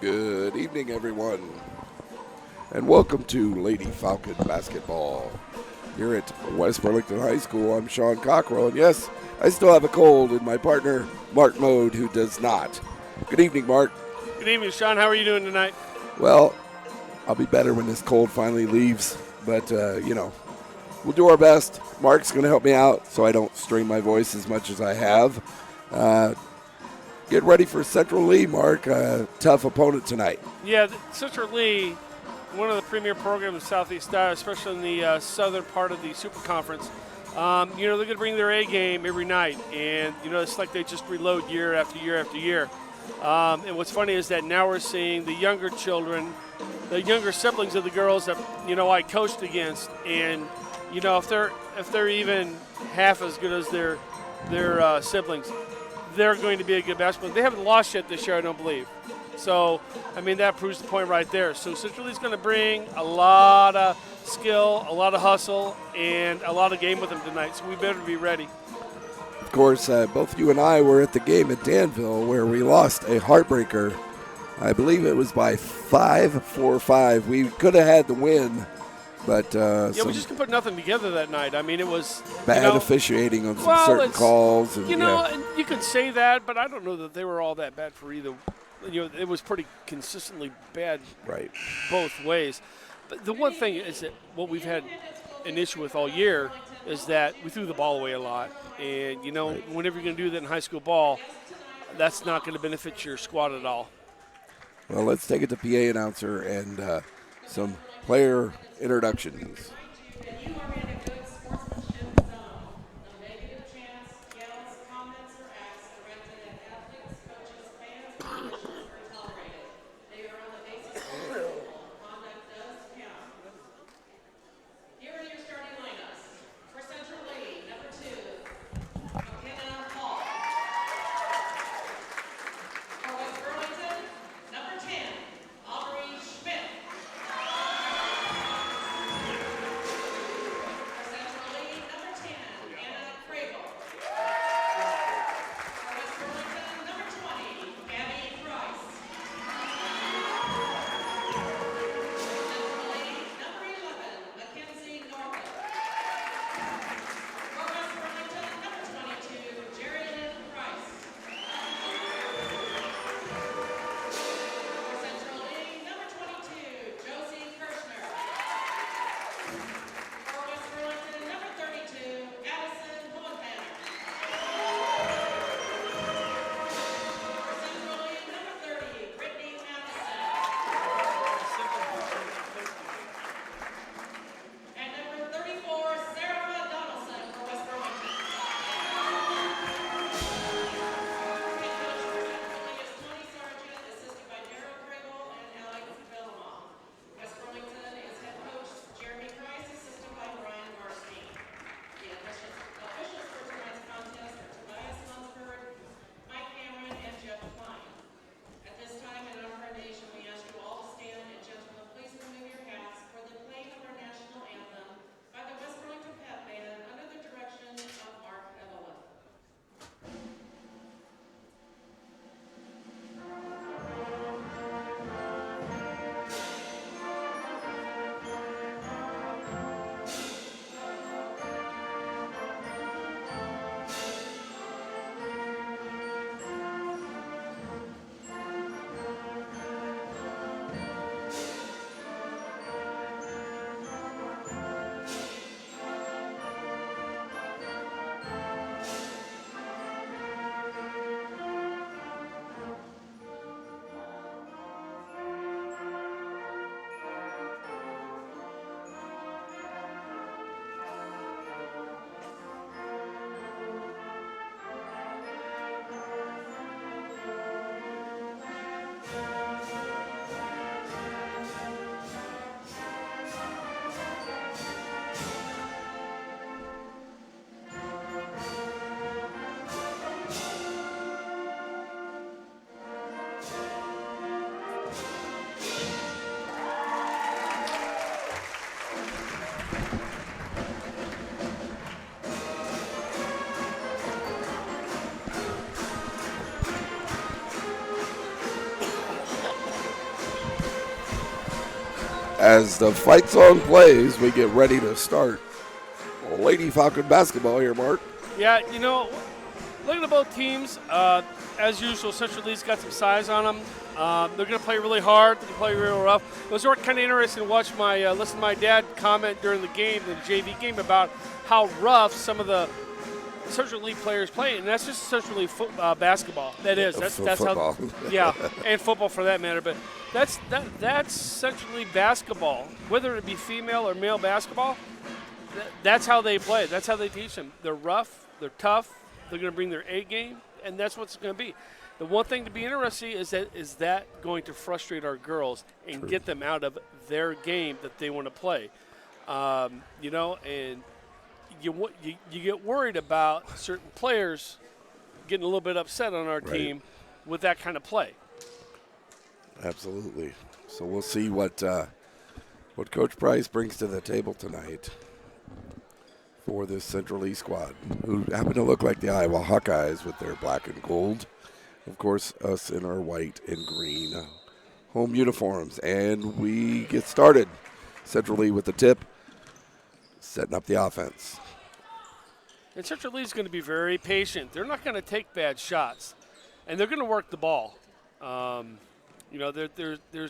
Good evening, everyone, and welcome to Lady Falcon Basketball here at West Burlington High School. I'm Sean Cockrell, and yes, I still have a cold, and my partner, Mark Mode, who does not. Good evening, Mark. Good evening, Sean. How are you doing tonight? Well, I'll be better when this cold finally leaves, but, we'll do our best. Mark's going to help me out so I don't strain my voice as much as I have. Get ready for Central Lee, Mark. Tough opponent tonight. Yeah, Central Lee, one of the premier programs in Southeast Iowa, especially in the southern part of the Super Conference. They're going to bring their A game every night, and it's like they just reload year after year after year. And what's funny is that now we're seeing the younger children, the younger siblings of the girls that I coached against, and if they're even half as good as their siblings, they're going to be a good basketball. They haven't lost yet this year, I don't believe. So, that proves the point right there. So Central Lee's going to bring a lot of skill, a lot of hustle, and a lot of game with them tonight. So we better be ready. Of course, both you and I were at the game at Danville where we lost a heartbreaker. I believe it was by 4-5. We could have had the win, but we just could put nothing together that night. It was bad officiating on some certain calls. And, and you could say that, but I don't know that they were all that bad for either. It was pretty consistently bad, right, both ways. But the one thing is that what we've had an issue with all year is that we threw the ball away a lot. And, right. Whenever you're going to do that in high school ball, that's not going to benefit your squad at all. Well, let's take it to PA announcer and some player introductions. As the fight song plays, we get ready to start Lady Falcon basketball here, Mark. Yeah, looking at both teams, as usual, Central Lee's got some size on them. They're going to play really hard. They're going to play real rough. It was kind of interesting to watch listen to my dad comment during the game, the JV game, about how rough some of the Central League players play, and that's just Central League basketball. That is. That's football. how. Yeah, and football for that matter. But that's Central League basketball, whether it be female or male basketball. That's how they play. That's how they teach them. They're rough. They're tough. They're going to bring their A game, and that's what it's going to be. The one thing to be interesting is that going to frustrate our girls and get them out of their game that they want to play. And you get worried about certain players getting a little bit upset on our team with that kind of play. Absolutely. So we'll see what Coach Price brings to the table tonight for this Central East squad, who happen to look like the Iowa Hawkeyes with their black and gold. Of course, us in our white and green home uniforms. And we get started. Central Lee with the tip, setting up the offense. And Central Lee's going to be very patient. They're not going to take bad shots, and they're going to work the ball. There's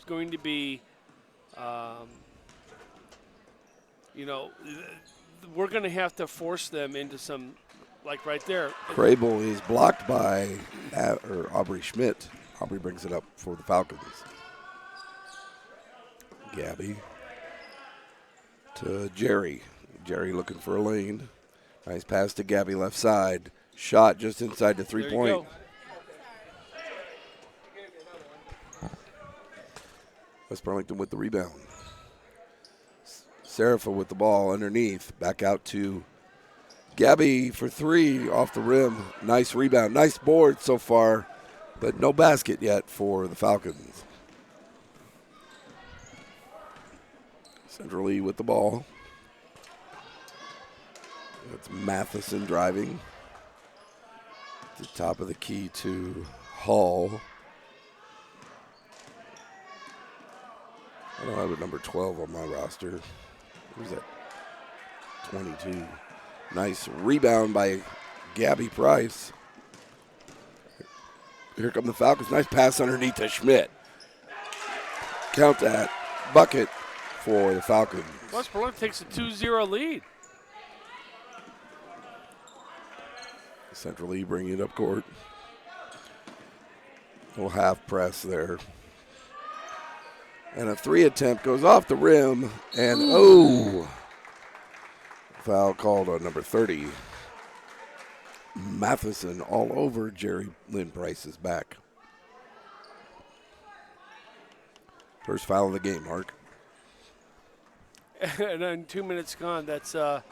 going to be, we're going to have to force them into some, like right there. Crable is blocked by Aubrey Schmidt. Aubrey brings it up for the Falcons. Gabby to Jerry. Jerry looking for a lane. Nice pass to Gabby left side. Shot just inside the three-point. West Burlington with the rebound. Serapha with the ball underneath. Back out to Gabby for three off the rim. Nice rebound. Nice board so far, but no basket yet for the Falcons. Central Lee with the ball. That's Matheson driving. The top of the key to Hall. I don't have a number 12 on my roster. Who's that? 22. Nice rebound by Gabby Price. Here come the Falcons. Nice pass underneath to Schmidt. Count that. Bucket for the Falcons. West Burlington takes a 2-0 lead. Central Lee bringing it up court. Little half press there. And a three attempt goes off the rim. And, foul called on number 30. Matheson all over Jerry Lynn Price's back. First foul of the game, Mark. And then 2 minutes gone. That's kind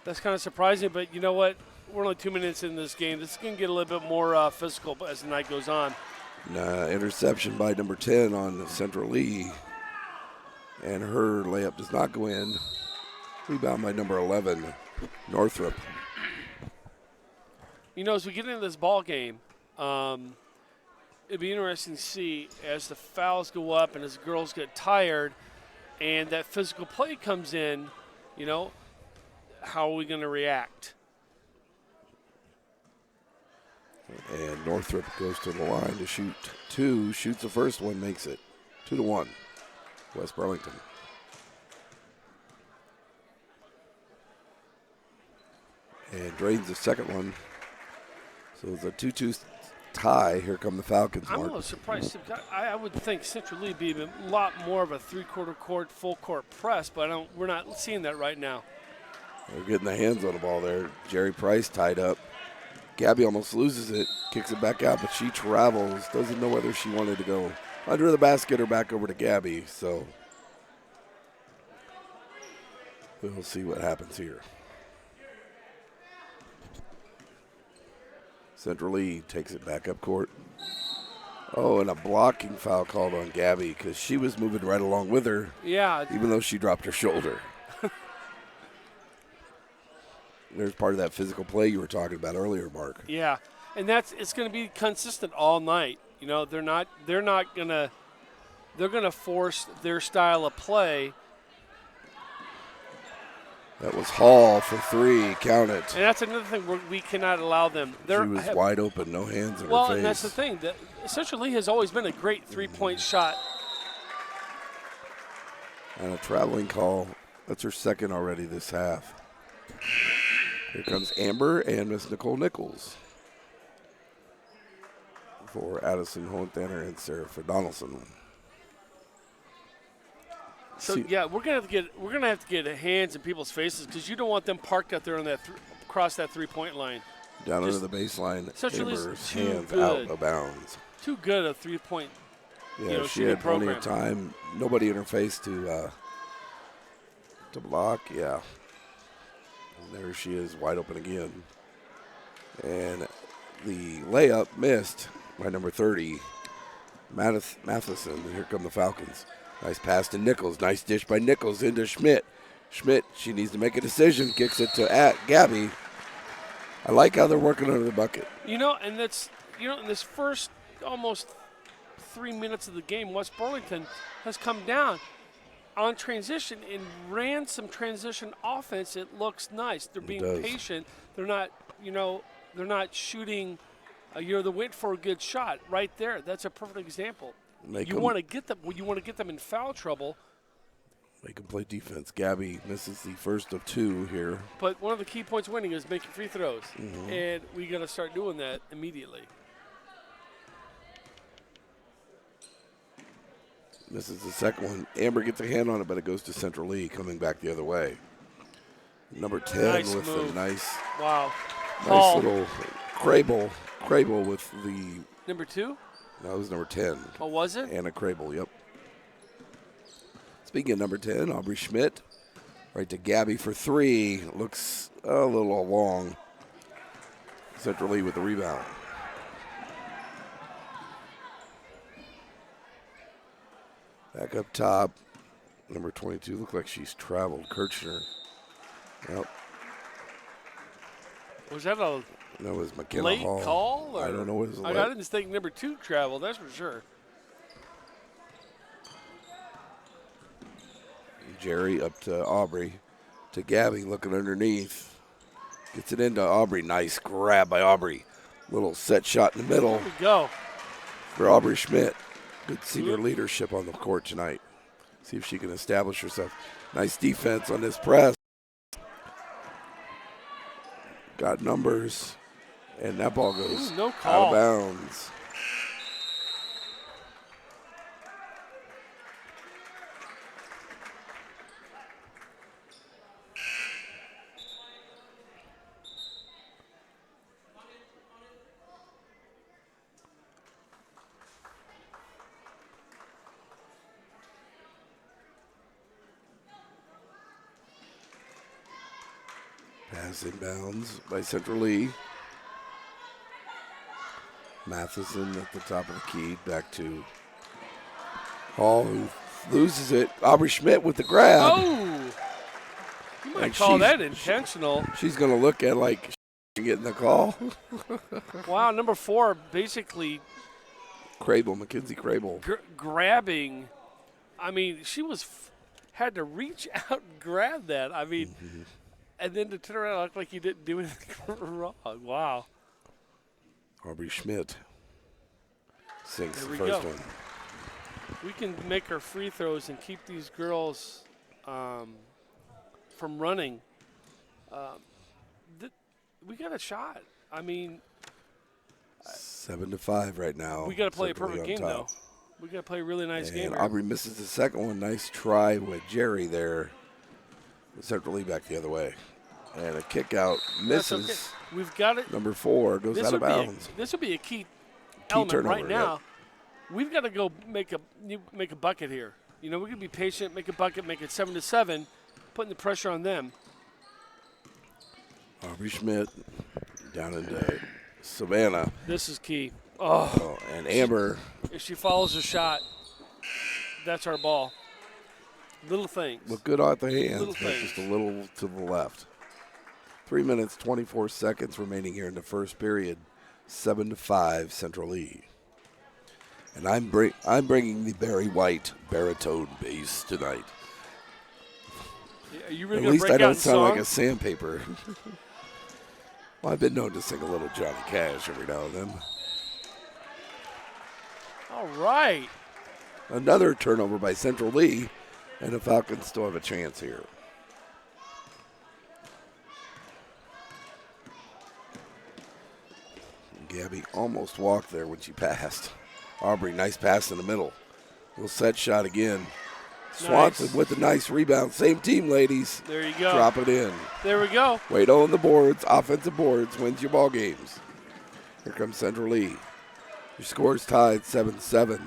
of surprising, but you know what? We're only 2 minutes in this game. This is going to get a little bit more physical as the night goes on. Interception by number 10 on Central Lee. And her layup does not go in. Rebound by number 11, Northrop. As we get into this ball game, it'd be interesting to see as the fouls go up and as girls get tired and that physical play comes in, how are we going to react? And Northrop goes to the line to shoot two. Shoots the first one, makes it 2-1. West Burlington. And drains the second one. So it's a 2-2 tie. Here come the Falcons, Mark. I'm a little surprised. I would think Central Lee would be a lot more of a three-quarter court, full court press, but we're not seeing that right now. They're getting the hands on the ball there. Jerry Price tied up. Gabby almost loses it, kicks it back out, but she travels. Doesn't know whether she wanted to go under the basket or back over to Gabby. So we'll see what happens here. Central Lee takes it back up court. Oh, and a blocking foul called on Gabby because she was moving right along with her. Yeah. Even though she dropped her shoulder. There's part of that physical play you were talking about earlier, Mark. Yeah, and it's going to be consistent all night. They're not going to they're going to force their style of play. That was Hall for 3. Count it. And that's another thing we cannot allow them. She was wide open, no hands in her face. Well, and that's the thing. Central Lee has always been a great three-point shot. And a traveling call. That's her second already this half. Here comes Amber and Miss Nicole Nichols for Addison Hohenthaler and Sarah Donaldson. So yeah, we're gonna have to get hands in people's faces because you don't want them parked out there on that across that 3-point line. Down under the baseline, Amber's hands out of bounds. Too good a 3-point. Yeah, she had plenty of time. Nobody in her face to block. Yeah, and there she is, wide open again. And the layup missed by number 30, Matheson. And here come the Falcons. Nice pass to Nichols. Nice dish by Nichols into Schmidt. Schmidt, she needs to make a decision. Kicks it to Gabby. I like how they're working under the bucket. And that's in this first almost 3 minutes of the game, West Burlington has come down on transition and ran some transition offense. It looks nice. They're being patient. They're not, they're not shooting. They're waiting for a good shot right there. That's a perfect example. You want to get them. You want to get them in foul trouble. They can play defense. Gabby misses the first of 2 here. But one of the key points winning is making free throws, and we got to start doing that immediately. Misses the second one. Amber gets a hand on it, but it goes to Central Lee, coming back the other way. Number 10 nice with move. a nice little Crable with the number 2. No, it was number 10. Oh, was it? Anna Crable, yep. Speaking of number 10, Aubrey Schmidt, right to Gabby for 3. Looks a little long. Central Lee with the rebound. Back up top, number 22. Looked like she's traveled. Kirchner. Yep. Was that a that was McKenna late Hall. Call? Or? I don't know what it was. I didn't think number 2 traveled, that's for sure. Jerry up to Aubrey. To Gabby looking underneath. Gets it into Aubrey. Nice grab by Aubrey. Little set shot in the middle. There we go. For Aubrey Schmidt. Good senior leadership on the court tonight. See if she can establish herself. Nice defense on this press. Got numbers. And that ball goes no call. Out of bounds. Pass inbounds by Central Lee. Matheson at the top of the key. Back to Hall, who loses it. Aubrey Schmidt with the grab. Oh! You might call that intentional. She's going to look at like getting the call. Wow, number 4 basically Mackenzie Crable. Grabbing. I mean, she had to reach out and grab that. I mean, and then to turn around and look like you didn't do anything wrong. Wow. Aubrey Schmidt sinks the we first go. one. We can make our free throws and keep these girls from running. We got a shot. I mean, 7-5 right now. we got to play a Central perfect Lee on game, top. though. We got to play a really nice game. And here. Aubrey misses the second one. Nice try with Jerry there. Central Lee back the other way. And a kick out misses. That's okay. We've got it. Number 4 goes out of bounds. This would be a key element turnover, right now. We've got to go make a bucket here. We're going to be patient, make a bucket, make it 7-7, putting the pressure on them. Aubrey Schmidt down into Savannah. This is key. Oh, and Amber. If she follows the shot, that's our ball. Little things. Look good off the hands, Little but things. just a little to the left. 3 minutes, 24 seconds remaining here in the first period. 7-5 Central Lee. And I'm bringing the Barry White baritone bass tonight. Are you really At least I don't sound song? like a sandpaper. Well, I've been known to sing a little Johnny Cash every now and then. All right. Another turnover by Central Lee, and the Falcons still have a chance here. Gabby almost walked there when she passed. Aubrey, nice pass in the middle. Little set shot again. Swanson Nice. with a nice rebound. Same team, ladies. There you go. Drop it in. There we go. Wait on the boards. Offensive boards wins your ball games. Here comes Central Lee. Your score's tied 7-7.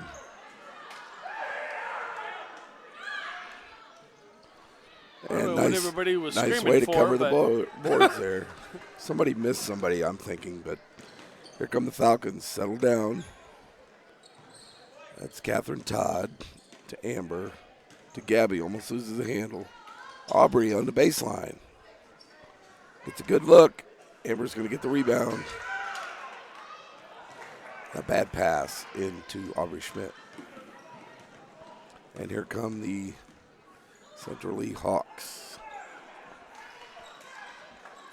I don't know And what everybody was nice screaming way to for, cover the but- boards there. Somebody missed somebody, I'm thinking, but here come the Falcons. Settle down. That's Catherine Todd to Amber to Gabby. Almost loses the handle. Aubrey on the baseline. Gets a good look. Amber's going to get the rebound. A bad pass into Aubrey Schmidt. And here come the Central Lee Hawks.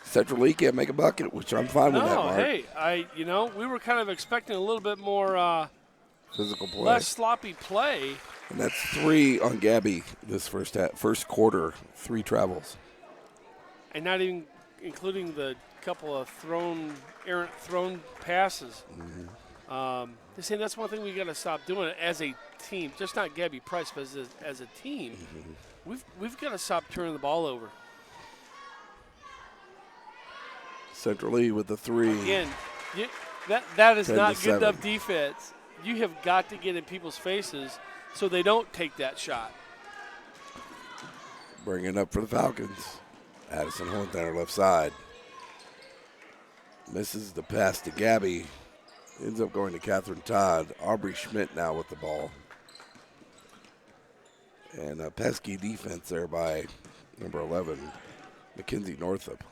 Central Lee can't make a bucket, which I'm fine with that, No, Mark. hey, we were kind of expecting a little bit more Physical play. less sloppy play. And that's 3 on Gabby this first quarter, 3 travels. And not even including the couple of errant thrown passes. They say that's one thing we got to stop doing as a team, just not Gabby Price, but as a team. We've got to stop turning the ball over. Central Lee with the 3. Again, that is 10 not to good 7. enough defense. You have got to get in people's faces so they don't take that shot. Bringing up for the Falcons. Addison Hohensteiner left side. Misses the pass to Gabby. Ends up going to Catherine Todd. Aubrey Schmidt now with the ball. And a pesky defense there by number 11, Mackenzie Northup.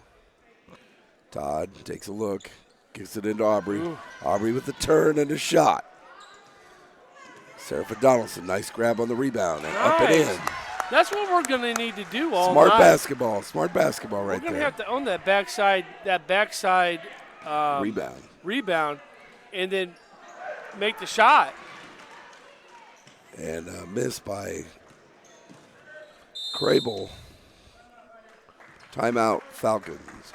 Todd takes a look, gives it into Aubrey. Ooh. Aubrey with the turn and a shot. Serapha Donaldson, nice grab on the rebound and up and Nice. in. That's what we're going to need to do all Smart night. basketball right We're there. going to have to own that backside rebound, and then make the shot. And a miss by Crable. Timeout Falcons.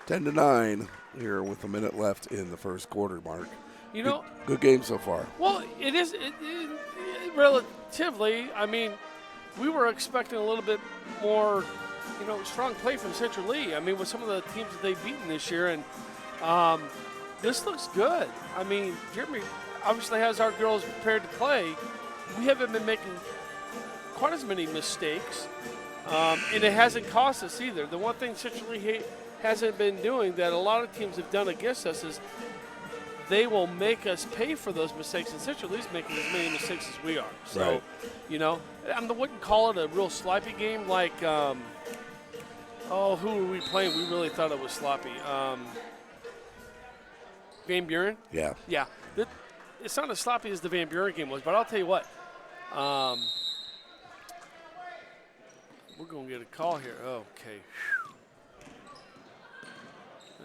10-9 here with a minute left in the first quarter, Mark. Good game so far. Well, it is relatively. I mean, we were expecting a little bit more, strong play from Central Lee. I mean, with some of the teams that they've beaten this year, and this looks good. I mean, Jeremy obviously has our girls prepared to play. We haven't been making quite as many mistakes, and it hasn't cost us either. The one thing Central Lee hasn't been doing that a lot of teams have done against us is they will make us pay for those mistakes, and Central Lee's making as many mistakes as we are. So, Right. I wouldn't call it a real sloppy game like, who were we playing? We really thought it was sloppy. Van Buren? Yeah. Yeah. It's not as sloppy as the Van Buren game was, but I'll tell you what. We're going to get a call here. Okay.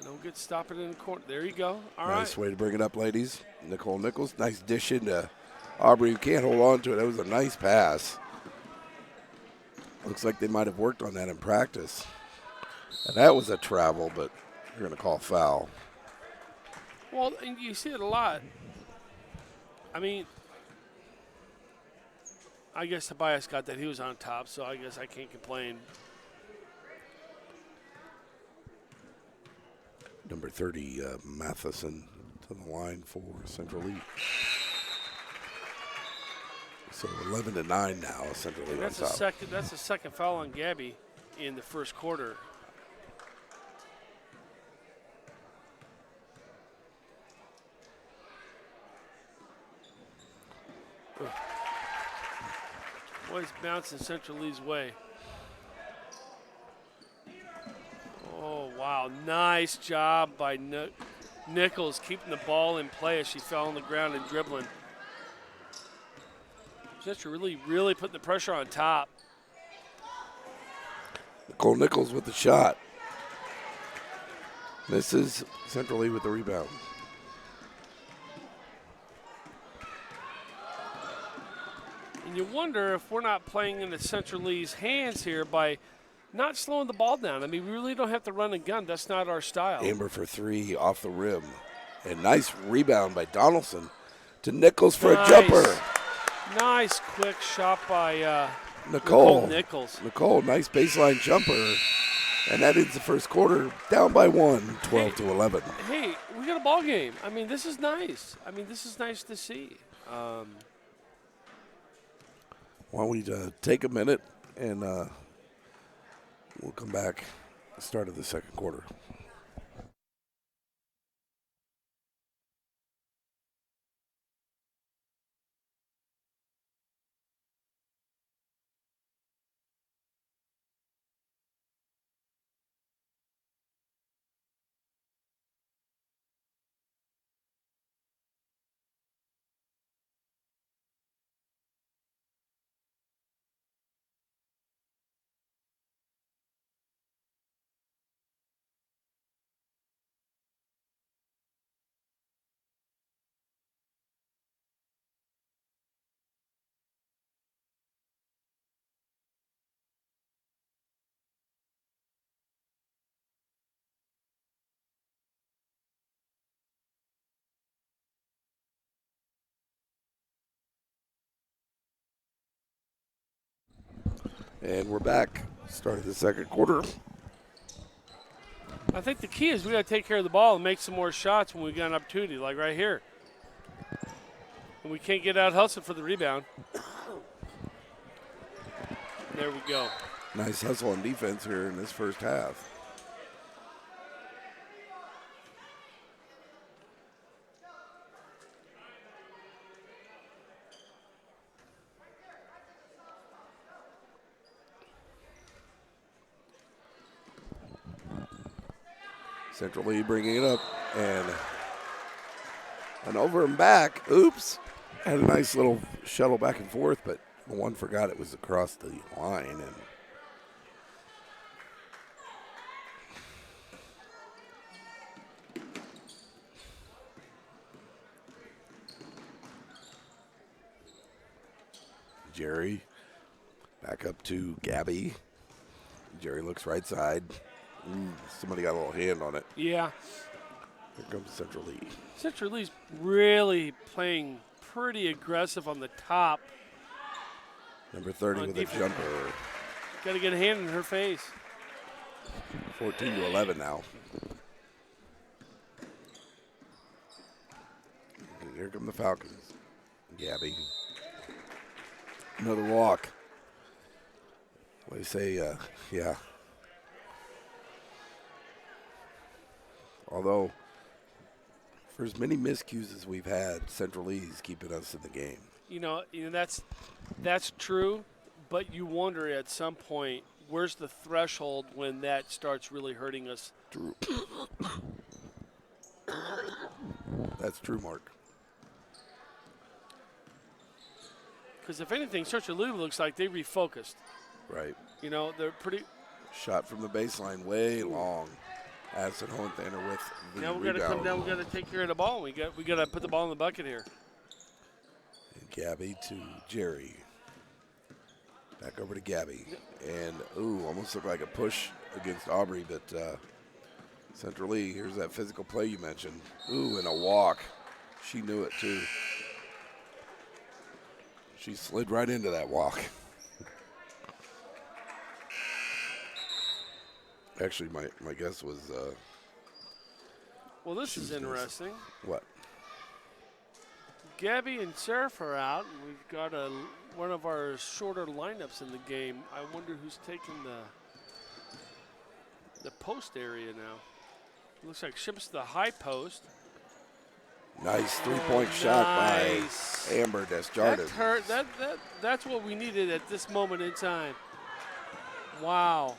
Don't get stopped in the corner. There you go. All right. Nice way to bring it up, ladies. Nicole Nichols, nice dish into Aubrey, who can't hold on to it. That was a nice pass. Looks like they might have worked on that in practice. And that was a travel, but you're going to call foul. Well, and you see it a lot. I mean, I guess Tobias got that he was on top, so I guess I can't complain. Number 30, Matheson to the line for Central Lee. So 11-9 now, Central Lee on That's top. the second foul on Gabby in the first quarter. Boy, it's bouncing Central Lee's way. Oh, wow. Nice job by Nichols keeping the ball in play as she fell on the ground and dribbling. Central really putting the pressure on top. Nicole Nichols with the shot. Misses. Central Lee with the rebound. And you wonder if we're not playing into Central Lee's hands here by not slowing the ball down. I mean, we really don't have to run and gun. That's not our style. Amber for three off the rim. And nice rebound by Donaldson to Nichols for a jumper. Nice quick shot by Nicole Nichols. Nicole, nice baseline jumper. And that ends the first quarter, down by 12 to 11. Hey, we got a ball game. I mean, this is nice. This is nice to see. Why don't we take a minute and we'll come back at the start of the second quarter. And we're back. Started the second quarter. I think the key is we got to take care of the ball and make some more shots when we got an opportunity, like right here. And we can't get out hustled for the rebound. There we go. Nice hustle on defense here in this first half. Central Lee bringing it up, and an over and back. Oops. Had a nice little shuttle back and forth, but one forgot it was across the line. And Jerry back up to Gabby. Jerry looks right side. Somebody got a little hand on it. Yeah. Here comes Central Lee. Central Lee's really playing pretty aggressive on the top. Number 30 with defense. a jumper. Got to get a hand in her face. 14 to 11 now. And here come the Falcons. Gabby. Another walk. They say, yeah. Although, for as many miscues as we've had, Central Lee's keeping us in the game. You know that's true, but you wonder at some point, where's the threshold when that starts really hurting us? True. That's true, Mark. Because if anything, Central Lee looks like they refocused. Right. You know, they're pretty. Shot from the baseline way long. Addison Hohenthaler with the now we got to rebound. come down. We got to take care of the ball. We got to put the ball in the bucket here. And Gabby to Jerry. Back over to Gabby. And, almost looked like a push against Aubrey, but Central Lee, here's that physical play you mentioned. And a walk. She knew it, too. She slid right into that walk. Actually, my guess was. Well, this is interesting. What? Gabby and Seraph are out, and we've got one of our shorter lineups in the game. I wonder who's taking the post area now. Looks like Ships to the high post. Nice three-point shot by Amber Desjardins. That hurt. That's what we needed at this moment in time. Wow.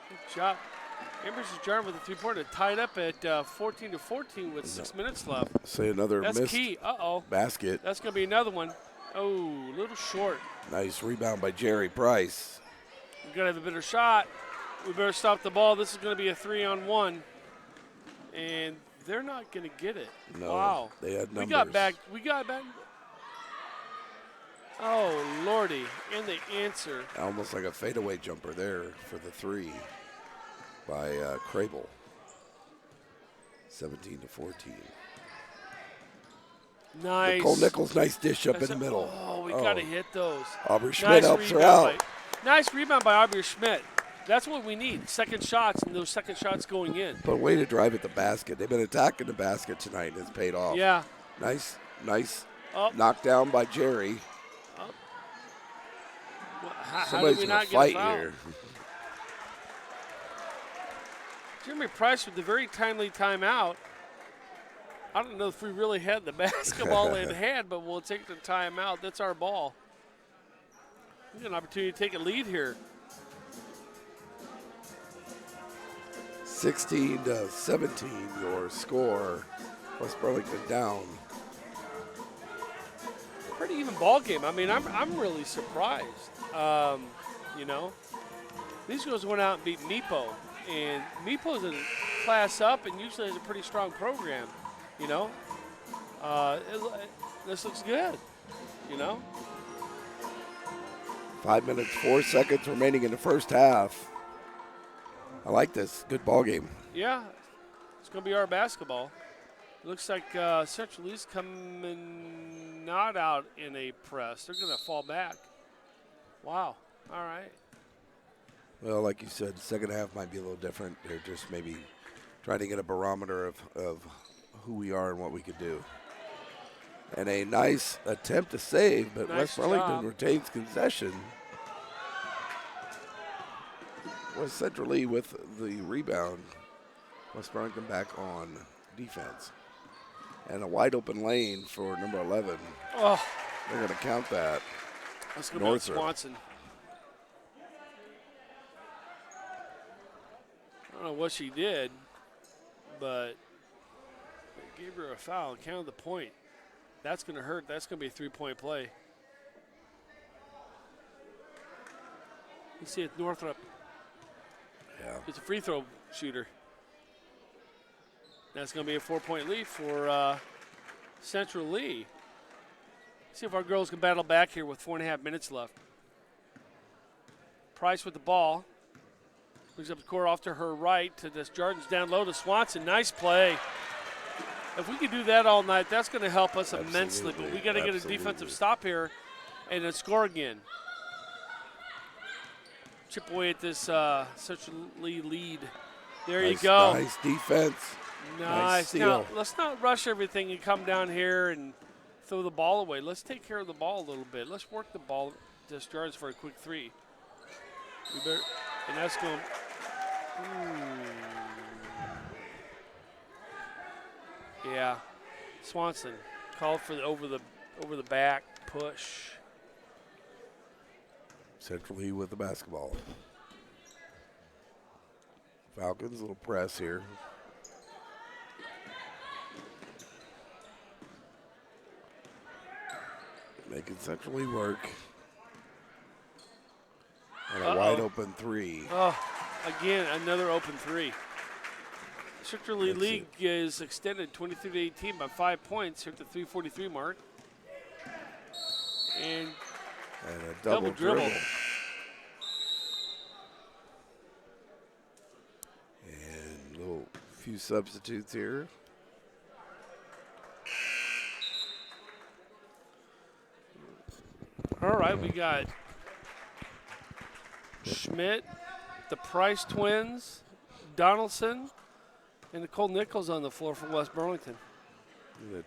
Good job. Ambrose Jarman with a three-pointer, tied up at 14-14 with 6 minutes left. Say another That's missed key. Uh-oh. basket. That's going to be another one. Oh, a little short. Nice rebound by Jerry Price. We've got to have a better shot. We better stop the ball. This is going to be a 3-on-1. And they're not going to get it. No, wow. they had numbers. We got back. Oh, Lordy. And the answer. Almost like a fadeaway jumper there for the three by Crable. 17-14. Nice. Nicole Nichols, nice dish up in the middle. Oh, we got to hit those. Aubrey Schmidt helps her out. Nice rebound by Aubrey Schmidt. That's what we need, second shots, and those second shots going in. But way to drive at the basket. They've been attacking the basket tonight, and it's paid off. Yeah. Nice Up. knockdown by Jerry. Up. How Somebody's did we going not to get a fight foul? here. Jeremy Price with the very timely timeout. I don't know if we really had the basketball in hand, but we'll take the timeout. That's our ball. We got an opportunity to take a lead here. 16-17, your score. West Burlington down. Pretty even ball game. I mean, I'm really surprised. You know, these girls went out and beat Meepo, and Meepo's a class up and usually has a pretty strong program. You know, this looks good. You know, 5 minutes, 4 seconds remaining in the first half. I like this. Good ball game. yeah, it's going to be our basketball. Looks like Central East coming not out in a press. They're going to fall back. Wow. All right. Well, like you said, second half might be a little different. They're just maybe trying to get a barometer of who we are and what we could do. And a nice attempt to save, but Nice West Burlington job. retains possession. West Central Lee with the rebound. West Burlington back on defense. And a wide open lane for number 11. Oh, They're going to count that. that's going to be Northrop. Swanson. I don't know what she did, but they gave her a foul, counted the point. That's going to hurt. That's going to be a three-point play. You see it, Northrop. Yeah. It's a free throw shooter. That's going to be a 4-point lead for Central Lee. See if our girls can battle back here with 4.5 minutes left. Price with the ball. Brings up the court off to her right to this Jardins down low to Swanson. Nice play. If we can do that all night, that's going to help us immensely. But we got to get a defensive stop here and then score again. Chip away at this Central Lee lead. There you go. Nice defense. Nice. steal. Now, let's not rush everything and come down here and throw the ball away. Let's take care of the ball a little bit. Let's work the ball just Jardins for a quick three. And that's going. Yeah, Swanson called for the over the back push. Central Lee with the basketball. Falcons, a little press here. Making Central Lee work. And a wide open three. Oh, again, another open three. Central Lee That's League is extended 23-18 by 5 points here at the 3:43 mark. And a double dribble. And a little few substitutes here. all right, we got Schmidt, the Price twins, Donaldson, and Nicole Nichols on the floor for West Burlington.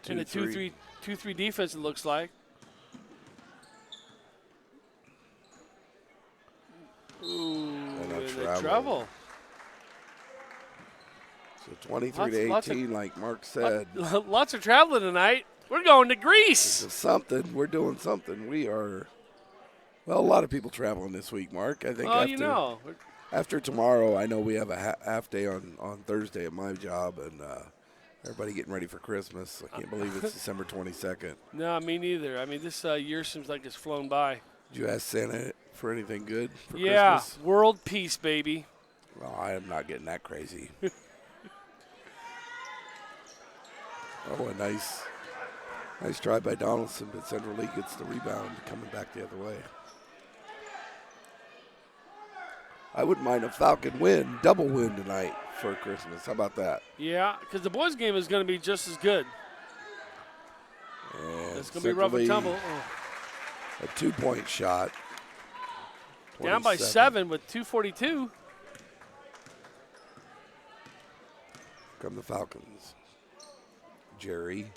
And a 2-3 defense, it looks like. Ooh, And a the travel. trouble. So 23-18, like Mark said. Lots of traveling tonight. We're going to Greece. This is something. We're doing something. We are, well, a lot of people traveling this week, Mark. I think Oh, after you know. After tomorrow, I know we have a half day on Thursday at my job, and everybody getting ready for Christmas. I can't believe it's December 22nd. No, me neither. I mean, this year seems like it's flown by. Did you ask Santa for anything good for Yeah, Christmas? world peace, baby. Well, I am not getting that crazy. Oh, a nice try by Donaldson, but Central League gets the rebound, coming back the other way. I wouldn't mind a Falcon win, double win tonight for Christmas. How about that? Yeah, because the boys' game is going to be just as good. And It's going to be rough and tumble. A 2-point shot. Down by 7 with 2:42. Come the Falcons. Jerry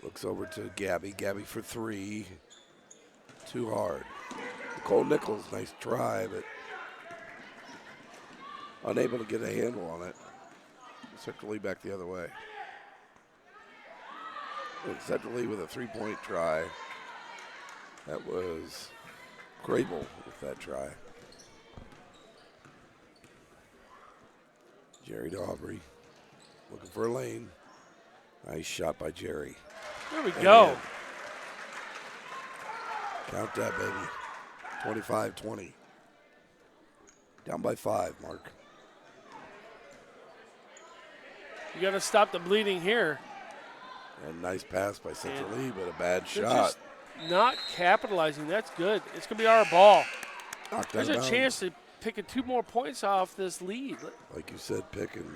looks over to Gabby. Gabby for 3. Too hard. Nicole Nichols, nice try, but unable to get a handle on it. Central Lee back the other way. Central Lee with a 3-point try. That was Crable with that try. Jerry to Aubrey. Looking for a lane. Nice shot by Jerry. There we go. Count that, baby. 25-20. Down by 5, Mark. You got to stop the bleeding here. And nice pass by Central Lee, but a bad They're shot. just not capitalizing. That's good. It's going to be our ball. Knocked There's out a of chance to pick 2 more points off this lead. like you said, picking.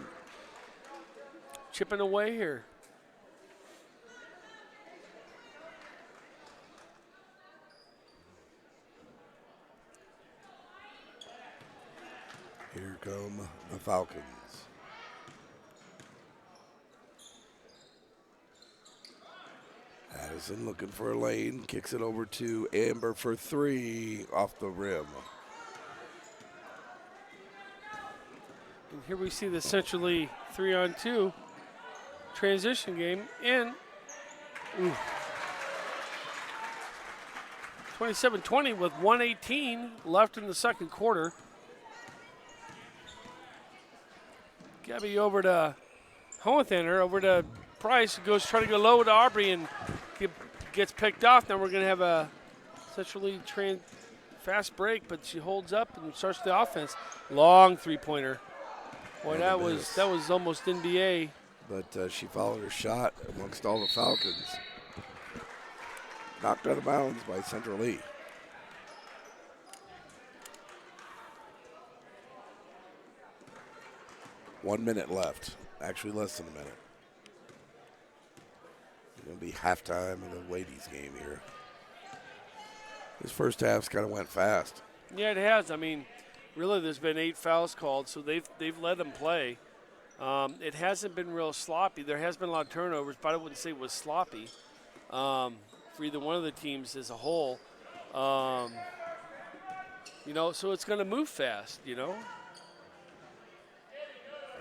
Chipping away here. Here come the Falcons. Addison looking for a lane, kicks it over to Amber for 3 off the rim. And here we see the Centrally 3-on-2 transition game in 27-20 with 1:18 left in the second quarter. Gabby over to Hohenthender, over to Price, who goes try to go low to Aubrey and gets picked off. Now we're going to have a Centrally fast break, but she holds up and starts the offense. Long three-pointer. Boy, that was almost NBA. But she followed her shot amongst all the Falcons. Knocked out of bounds by Central Lee. One minute left. Actually, less than a minute. It's going to be halftime in the ladies' game here. This first half's kind of went fast. Yeah, it has. I mean, really, there's been 8 fouls called, so they've let them play. It hasn't been real sloppy. There has been a lot of turnovers, but I wouldn't say it was sloppy for either one of the teams as a whole. So it's going to move fast, They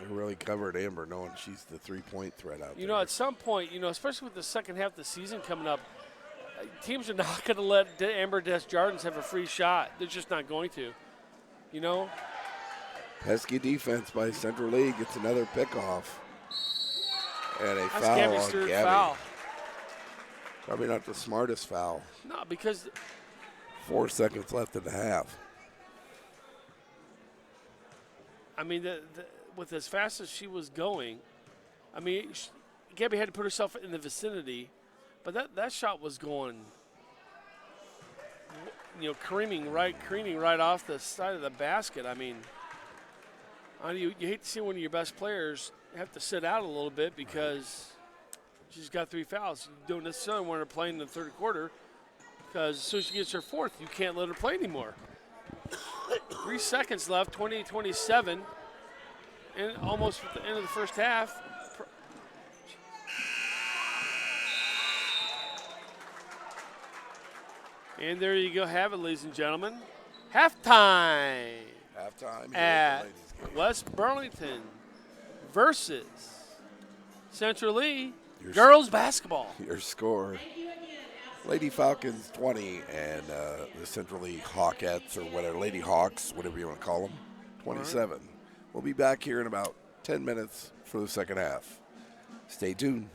really covered Amber, knowing she's the three-point threat out there. At some point, especially with the second half of the season coming up, teams are not going to let Amber Desjardins have a free shot. They're just not going to, Pesky defense by Central League gets another pickoff. And a That's foul Gabby's on third Gabby. foul. Probably not the smartest foul. No, because 4 seconds left in the half. I mean, with as fast as she was going, I mean, Gabby had to put herself in the vicinity, but that shot was going, careening right off the side of the basket. I mean, you hate to see one of your best players have to sit out a little bit because she's got 3 fouls. You don't necessarily want her playing in the third quarter because as soon as she gets her fourth, you can't let her play anymore. 3 seconds left, 28-27, and almost at the end of the first half. And there you go, have it, ladies and gentlemen. Halftime. Halftime here At the ladies' game. West Burlington versus Central Lee Your girls basketball. Your score. Lady Falcons 20 and the Central League Hawkettes or whatever, Lady Hawks, whatever you want to call them. 27. We'll be back here in about 10 minutes for the second half. Stay tuned.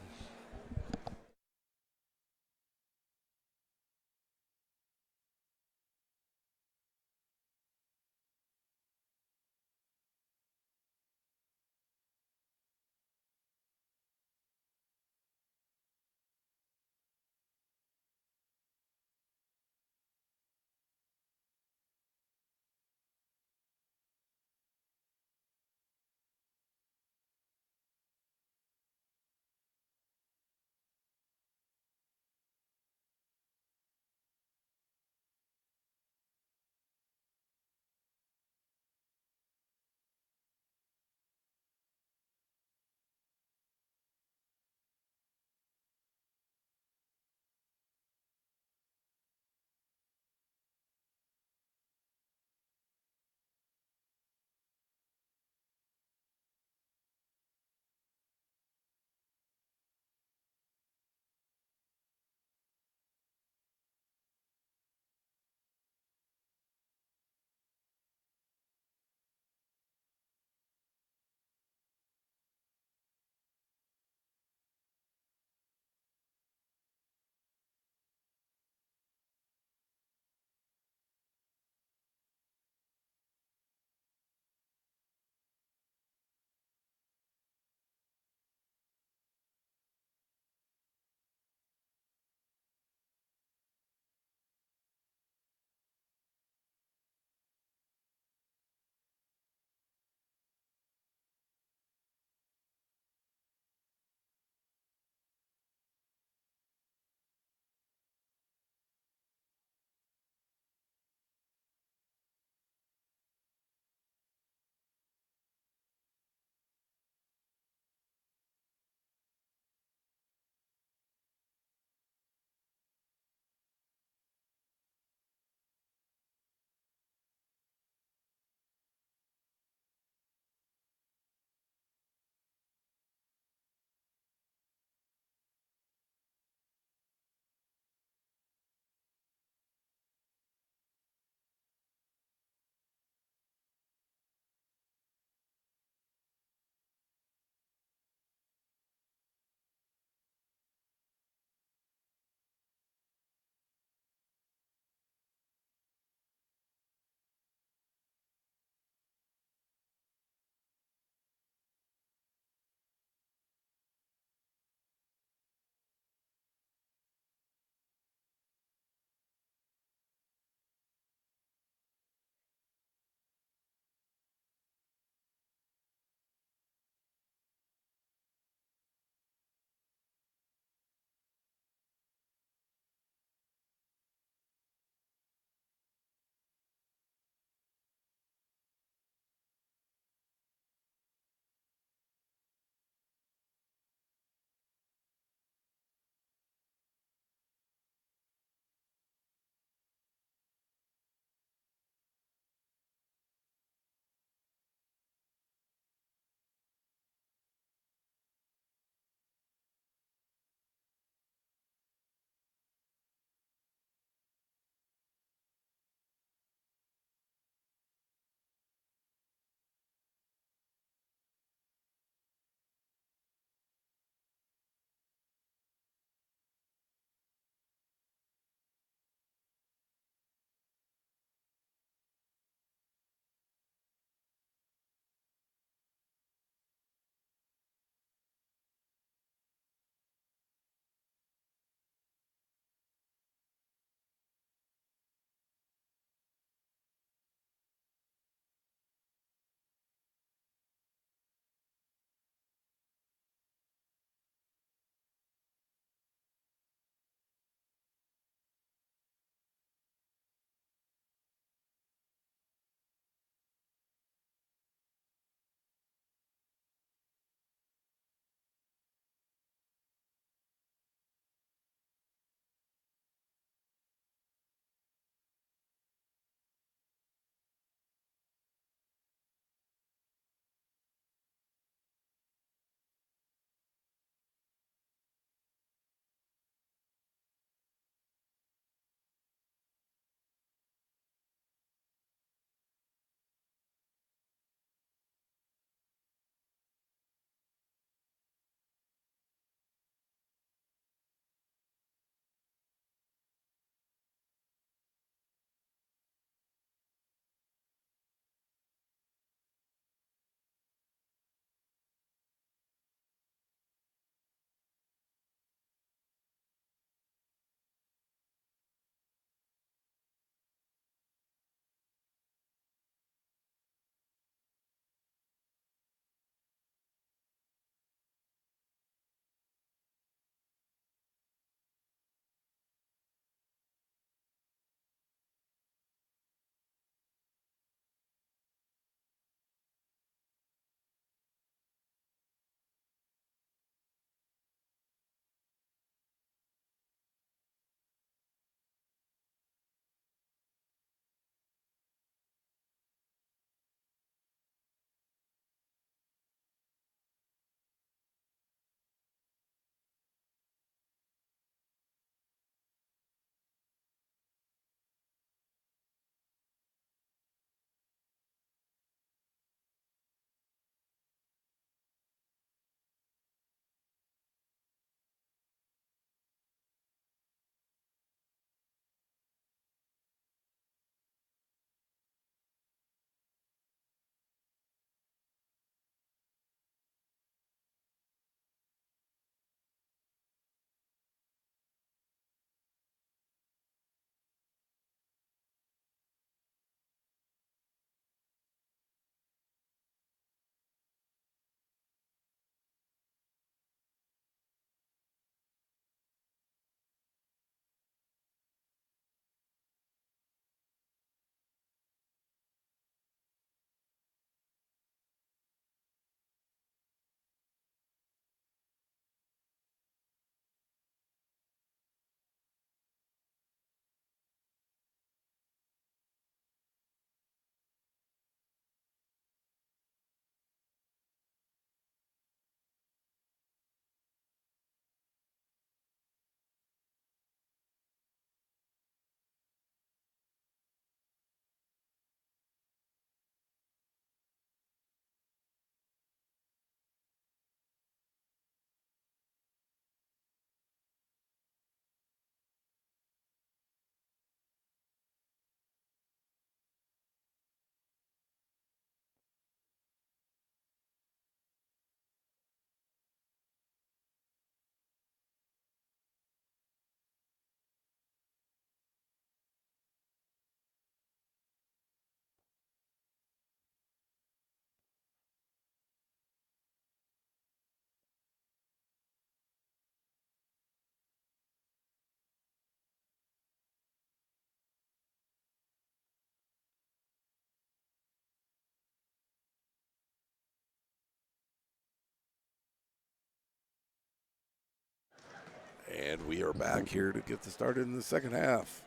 And we are back here to get the start in the second half.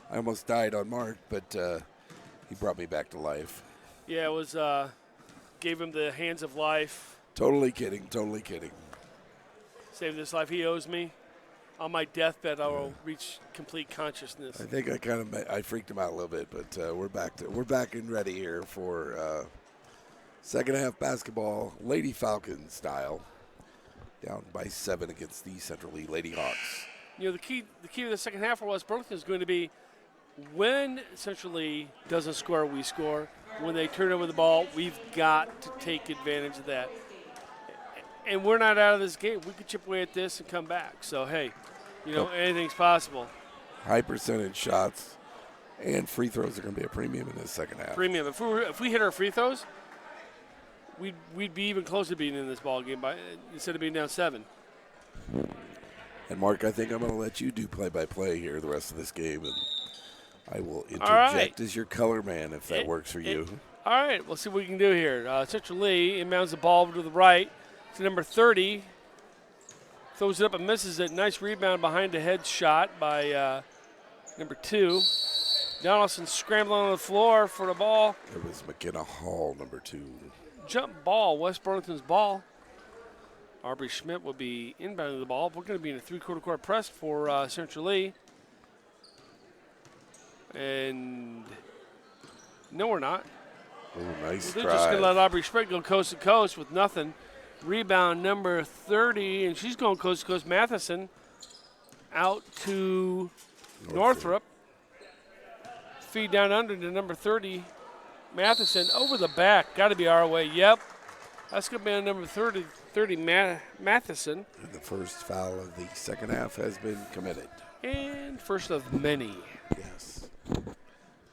I almost died on Mark, but he brought me back to life. Yeah, it was gave him the hands of life. Totally kidding. Saved his life. He owes me. On my deathbed, I will reach complete consciousness. I think I freaked him out a little bit, but we're back and ready here for second half basketball, Lady Falcons style. Down by 7 against the Central Lee Lady Hawks. You know, the key to the second half for West Burlington is going to be when Central Lee doesn't score, we score. When they turn over the ball, we've got to take advantage of that. And we're not out of this game. We could chip away at this and come back. So, hey, anything's possible. High percentage shots and free throws are going to be a premium in this second half. Premium. If we hit our free throws, we'd be even closer to being in this ball game instead of being down 7. And Mark, I think I'm going to let you do play-by-play here the rest of this game, and I will interject as your color man if that works for you. All right, we'll see what we can do here. Central Lee inbounds the ball over to the right to number 30. Throws it up and misses it. Nice rebound behind the head shot by number 2. Donaldson scrambling on the floor for the ball. It was McKenna Hall, number 2. Jump ball, West Burlington's ball. Aubrey Schmidt will be inbounding the ball. We're going to be in a 3-quarter court press for Central Lee. And no, we're not. Oh, nice They're drive. just going to let Aubrey Schmidt go coast to coast with nothing. Rebound number 30, and she's going coast to coast. Matheson out to Northrup. Feed down under to number 30. Matheson over the back. Got to be our way. Yep. That's going to be on number 30 Matheson. And the first foul of the second half has been committed. And first of many. Yes.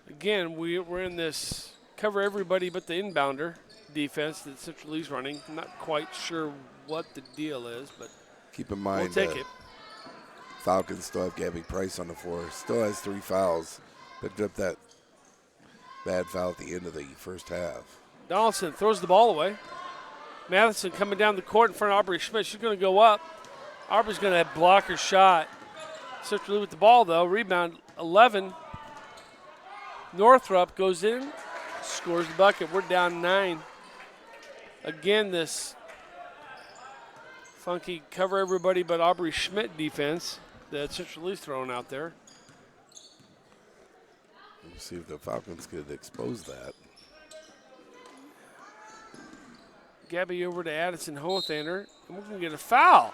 Again, we're in this cover everybody but the inbounder defense that Central Lee's running. I'm not quite sure what the deal is, but keep in mind we'll take it. Falcons still have Gabby Price on the floor. Still has 3 fouls. Picked up that bad foul at the end of the first half. Donaldson throws the ball away. Matheson coming down the court in front of Aubrey Schmidt. She's going to go up. Aubrey's going to block her shot. Central Lee with the ball, though. Rebound 11. Northrup goes in, scores the bucket. We're down 9. Again, this funky cover everybody but Aubrey Schmidt defense that Central Lee's throwing out there. We'll see if the Falcons could expose that. Gabby over to Addison Hohethander, and we're going to get a foul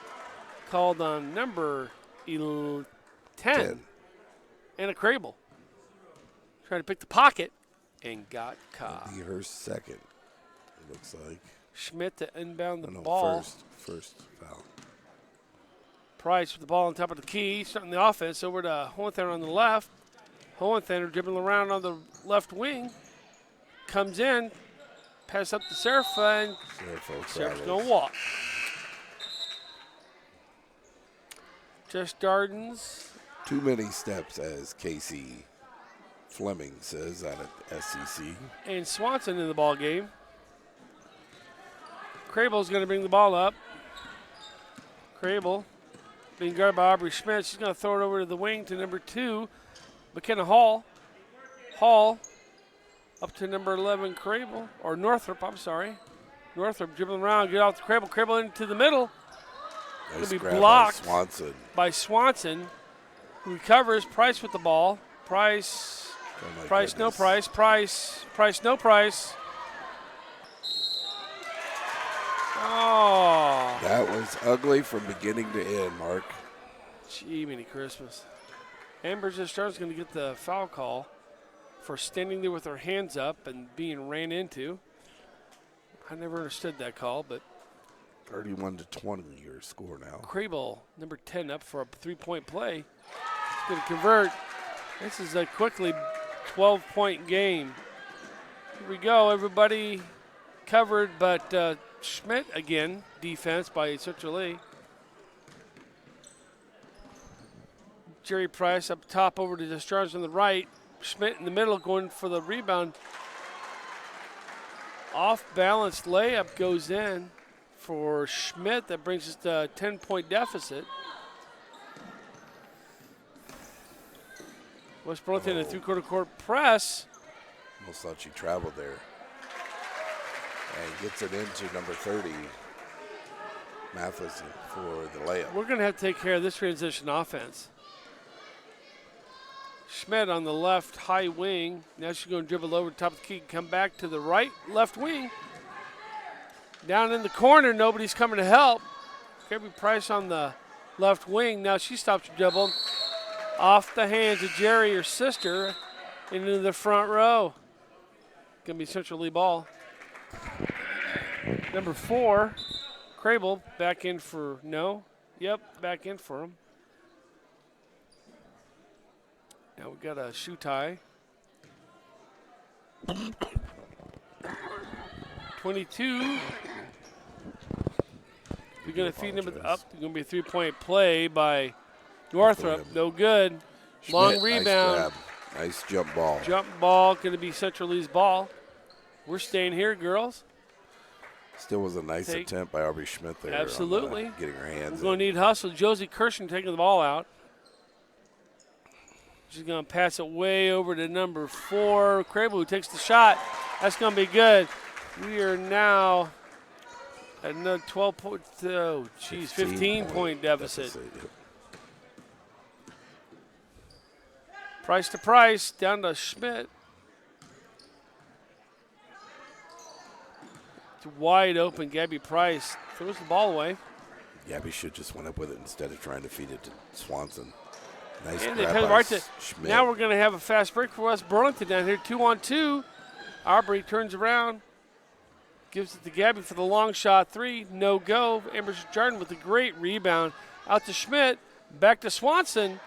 called on number 10. Anna Crable. Trying to pick the pocket and got caught. That'll be her second, it looks like. Schmidt to inbound the ball. First foul. Price with the ball on top of the key, starting the offense over to Hohethander on the left. Hohethander dribbling around on the left wing. Comes in, pass up to Serapha, and Serapha's going to walk. Jess Darden's. Too many steps, as Casey Fleming says out at SEC. And Swanson in the ball game. Crable's going to bring the ball up. Crable being guarded by Aubrey Schmidt. She's going to throw it over to the wing to number 2, McKenna Hall. Hall up to number 11, Crable, or Northrup, I'm sorry. Northrup dribbling around, get off the Crable. Crable into the middle. Nice Going to be grab blocked by Swanson, who recovers. Price with the ball. Price, no Price. Price, no Price. Oh. That was ugly from beginning to end, Mark. Gee, many Christmas. Amber Star's going to get the foul call for standing there with her hands up and being ran into. I never understood that call, but 31-20 your score now. Crable, number 10, up for a 3-point play. He's going to convert. This is a quickly 12-point game. Here we go, everybody covered, but Schmidt again, defense by Central Lee. Jerry Price up top over to the Stars on the right. Schmidt in the middle going for the rebound. Off-balance layup goes in for Schmidt. That brings us to a 10-point deficit. West Burlington a three-quarter court press. Almost thought she traveled there. And gets it into number 30, Matheson, for the layup. We're going to have to take care of this transition offense. Schmidt on the left high wing. Now she's going to dribble over the top of the key, come back to the right left wing. Down in the corner, nobody's coming to help. Kirby Price on the left wing. Now she stops her dribble. Off the hands of Jerry, her sister, into the front row. Going to be Central Lee ball. Number 4, Crable, back in for no. Yep, back in for him. Now we got a shoe tie. 22. We're going to feed him up. It's going to be a three-point play by Northrop. No good. Schmidt, Long rebound. Nice jump ball. Jump ball, going to be Central Lee's ball. We're staying here, girls. Still was a nice attempt by Aubrey Schmidt there. Absolutely. Getting her hands We're going to need hustle. Josie Kirschen taking the ball out. She's going to pass it way over to number 4, Crable, who takes the shot. That's going to be good. We are now at another 15-point deficit. Yep. Price to Price, down to Schmidt. It's wide open. Gabby Price throws the ball away. Gabby should just went up with it instead of trying to feed it to Swanson. Nice And grab they by right to Schmidt. Now we're going to have a fast break for West Burlington down here. 2-on-2. Aubrey turns around. Gives it to Gabby for the long shot. 3, no go. Amber Jordan with a great rebound. Out to Schmidt. Back to Swanson.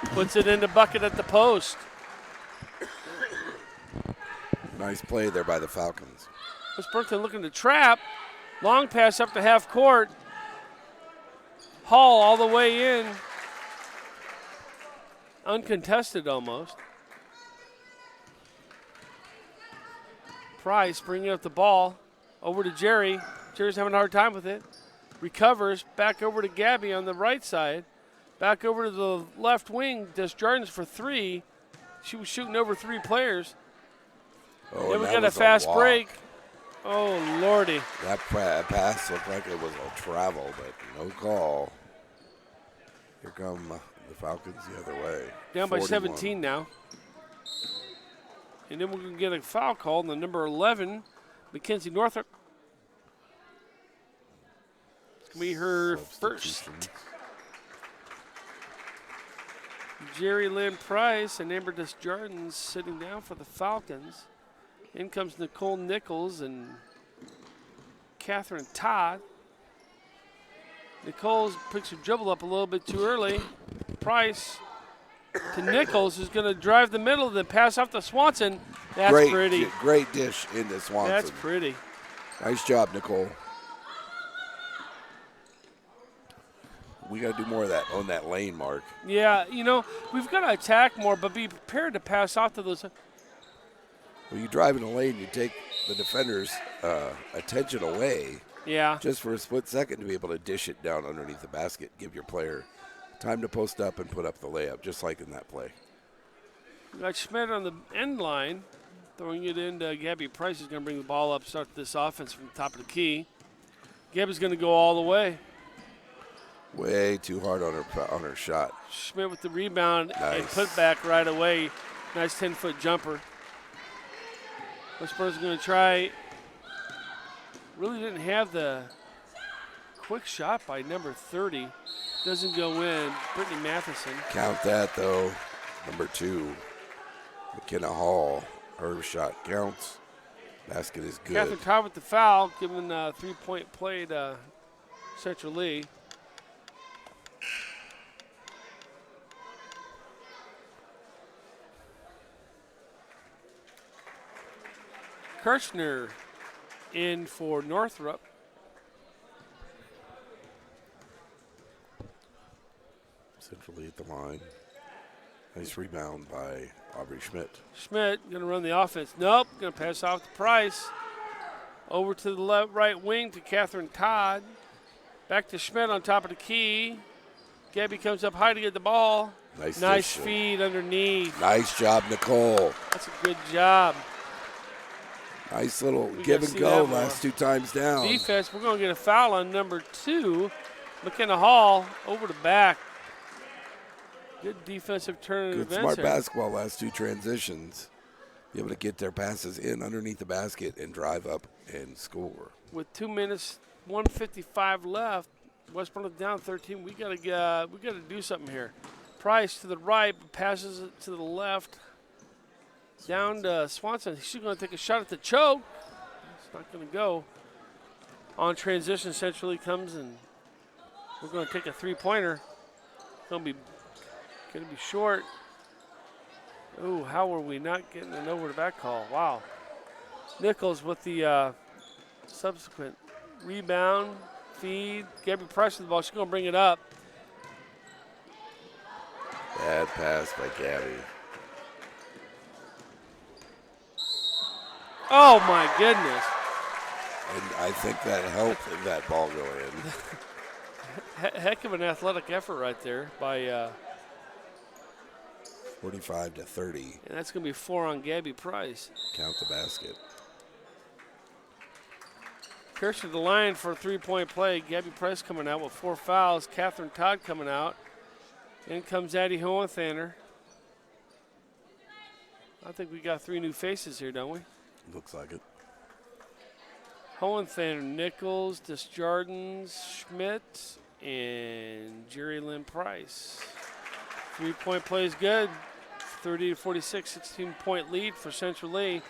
Puts it in the bucket at the post. Nice play there by the Falcons. West Burlington looking to trap. Long pass up to half court. Hall all the way in. Uncontested almost. Price bringing up the ball over to Jerry. Jerry's having a hard time with it. Recovers back over to Gabby on the right side. Back over to the left wing. Does Jardins for 3. She was shooting over 3 players. Oh, then we got a fast break. Oh, Lordy. That pass looked like it was a travel, but no call. Here come the Falcons the other way. Down by 41. 17 now. And then we're going to get a foul call on the number 11, Mackenzie Northrop. It's going to be her first. Jerry Lynn Price and Amber Desjardins sitting down for the Falcons. In comes Nicole Nichols and Catherine Todd. Nichols picks her dribble up a little bit too early. Price to Nichols, who's going to drive the middle, then pass off to Swanson. That's pretty. Great dish into Swanson. That's pretty. Nice job, Nicole. We got to do more of that on that lane, Mark. Yeah, you know, we've got to attack more, but be prepared to pass off to those. When you drive in a lane, you take the defender's attention away. Yeah. Just for a split second to be able to dish it down underneath the basket, give your player time to post up and put up the layup, just like in that play. We got Schmidt on the end line, throwing it into Gabby Price. Is going to bring the ball up, start this offense from the top of the key. Gabby's going to go all the way. Way too hard on her shot. Schmidt with the rebound and Nice. put back right away. Nice 10-foot jumper. West Burlington's going to try. Really didn't have the quick shot by number 30. Doesn't go in. Brittany Matheson. Count that, though. Number 2, McKenna Hall. Her shot counts. Basket is good. Catherine Todd with the foul, giving a 3-point play to Central Lee. Kirchner in for Northrop. Centrally at the line. Nice rebound by Aubrey Schmidt. Schmidt going to run the offense. Nope, going to pass off to Price. Over to the right wing to Catherine Todd. Back to Schmidt on top of the key. Gabby comes up high to get the ball. Nice feed underneath. Nice job, Nicole. That's a good job. Nice little give and go last 2 times down. Defense, we're going to get a foul on number 2. McKenna Hall over the back. Good defensive turn of Good events smart basketball last 2 transitions. Be able to get their passes in underneath the basket and drive up and score. With 2 minutes, 1:55 left, West Burlington down 13. We gotta do something here. Price to the right, passes it to the left. Down to Swanson. She's going to take a shot at the choke. It's not going to go. On transition, Central comes and we're going to take a 3-pointer. Going to be short. Oh, how are we not getting an over the back call? Wow. Nichols with the subsequent rebound, feed. Gabby Price with the ball. She's going to bring it up. Bad pass by Gabby. Oh, my goodness. And I think that helped that ball go in. Heck of an athletic effort right there by 45 to 30. and that's going to be 4 on Gabby Price. Count the basket. Kirsten to the line for a 3-point play. Gabby Price coming out with 4 fouls. Catherine Todd coming out. In comes Addie Hohenthaler. I think we got 3 new faces here, don't we? Looks like it. Hohenthaler, Nichols, Desjardins, Schmidt, and Jerry Lynn Price. 3-point play is good. 30 to 46, 16-point lead for Central Lee.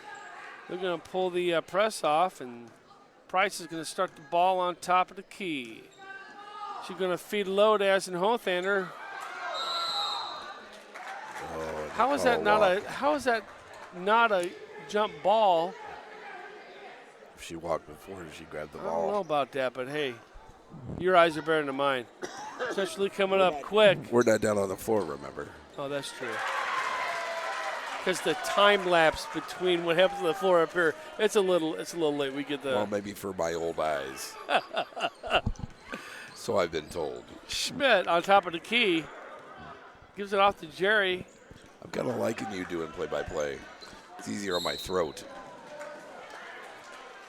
They're going to pull the press off, and Price is going to start the ball on top of the key. She's going to feed low to Addison Hohenthaler. How is that not a jump ball? If she walked before she grabbed the I ball. don't know about that, but hey, your eyes are better than mine. Essentially coming up quick. We're not down on the floor, remember? Oh, that's true. Because the time lapse between what happens on the floor up here, it's a little late. We get the Well, maybe for my old eyes. So I've been told. Schmidt on top of the key gives it off to Jerry. I'm kind of liking you doing play-by-play. It's easier on my throat.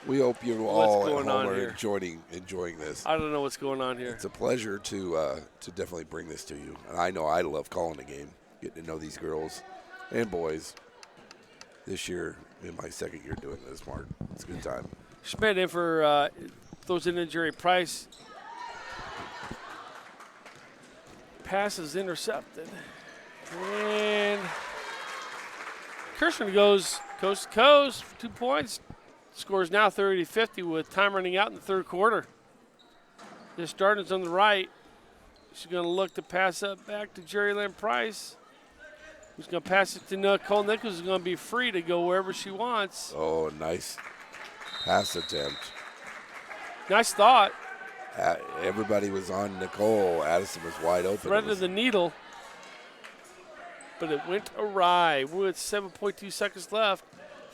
We hope you all at home are enjoying this. I don't know what's going on here. It's a pleasure to definitely bring this to you. And I know I love calling the game, getting to know these girls and boys this year in my second year doing this, Mark. It's a good time. Schmidt in for throws it in Jerry Price. Pass is intercepted. And Kirschman goes coast to coast for 2 points. Scores now 30-50 with time running out in the third quarter. This Darden's on the right. She's going to look to pass up back to Jerry Lynn Price. Who's going to pass it to Nicole Nichols, who's going to be free to go wherever she wants. Oh, nice pass attempt. Nice thought. Everybody was on Nicole. Addison was wide open. Threaded the needle, but it went awry. We're at 7.2 seconds left,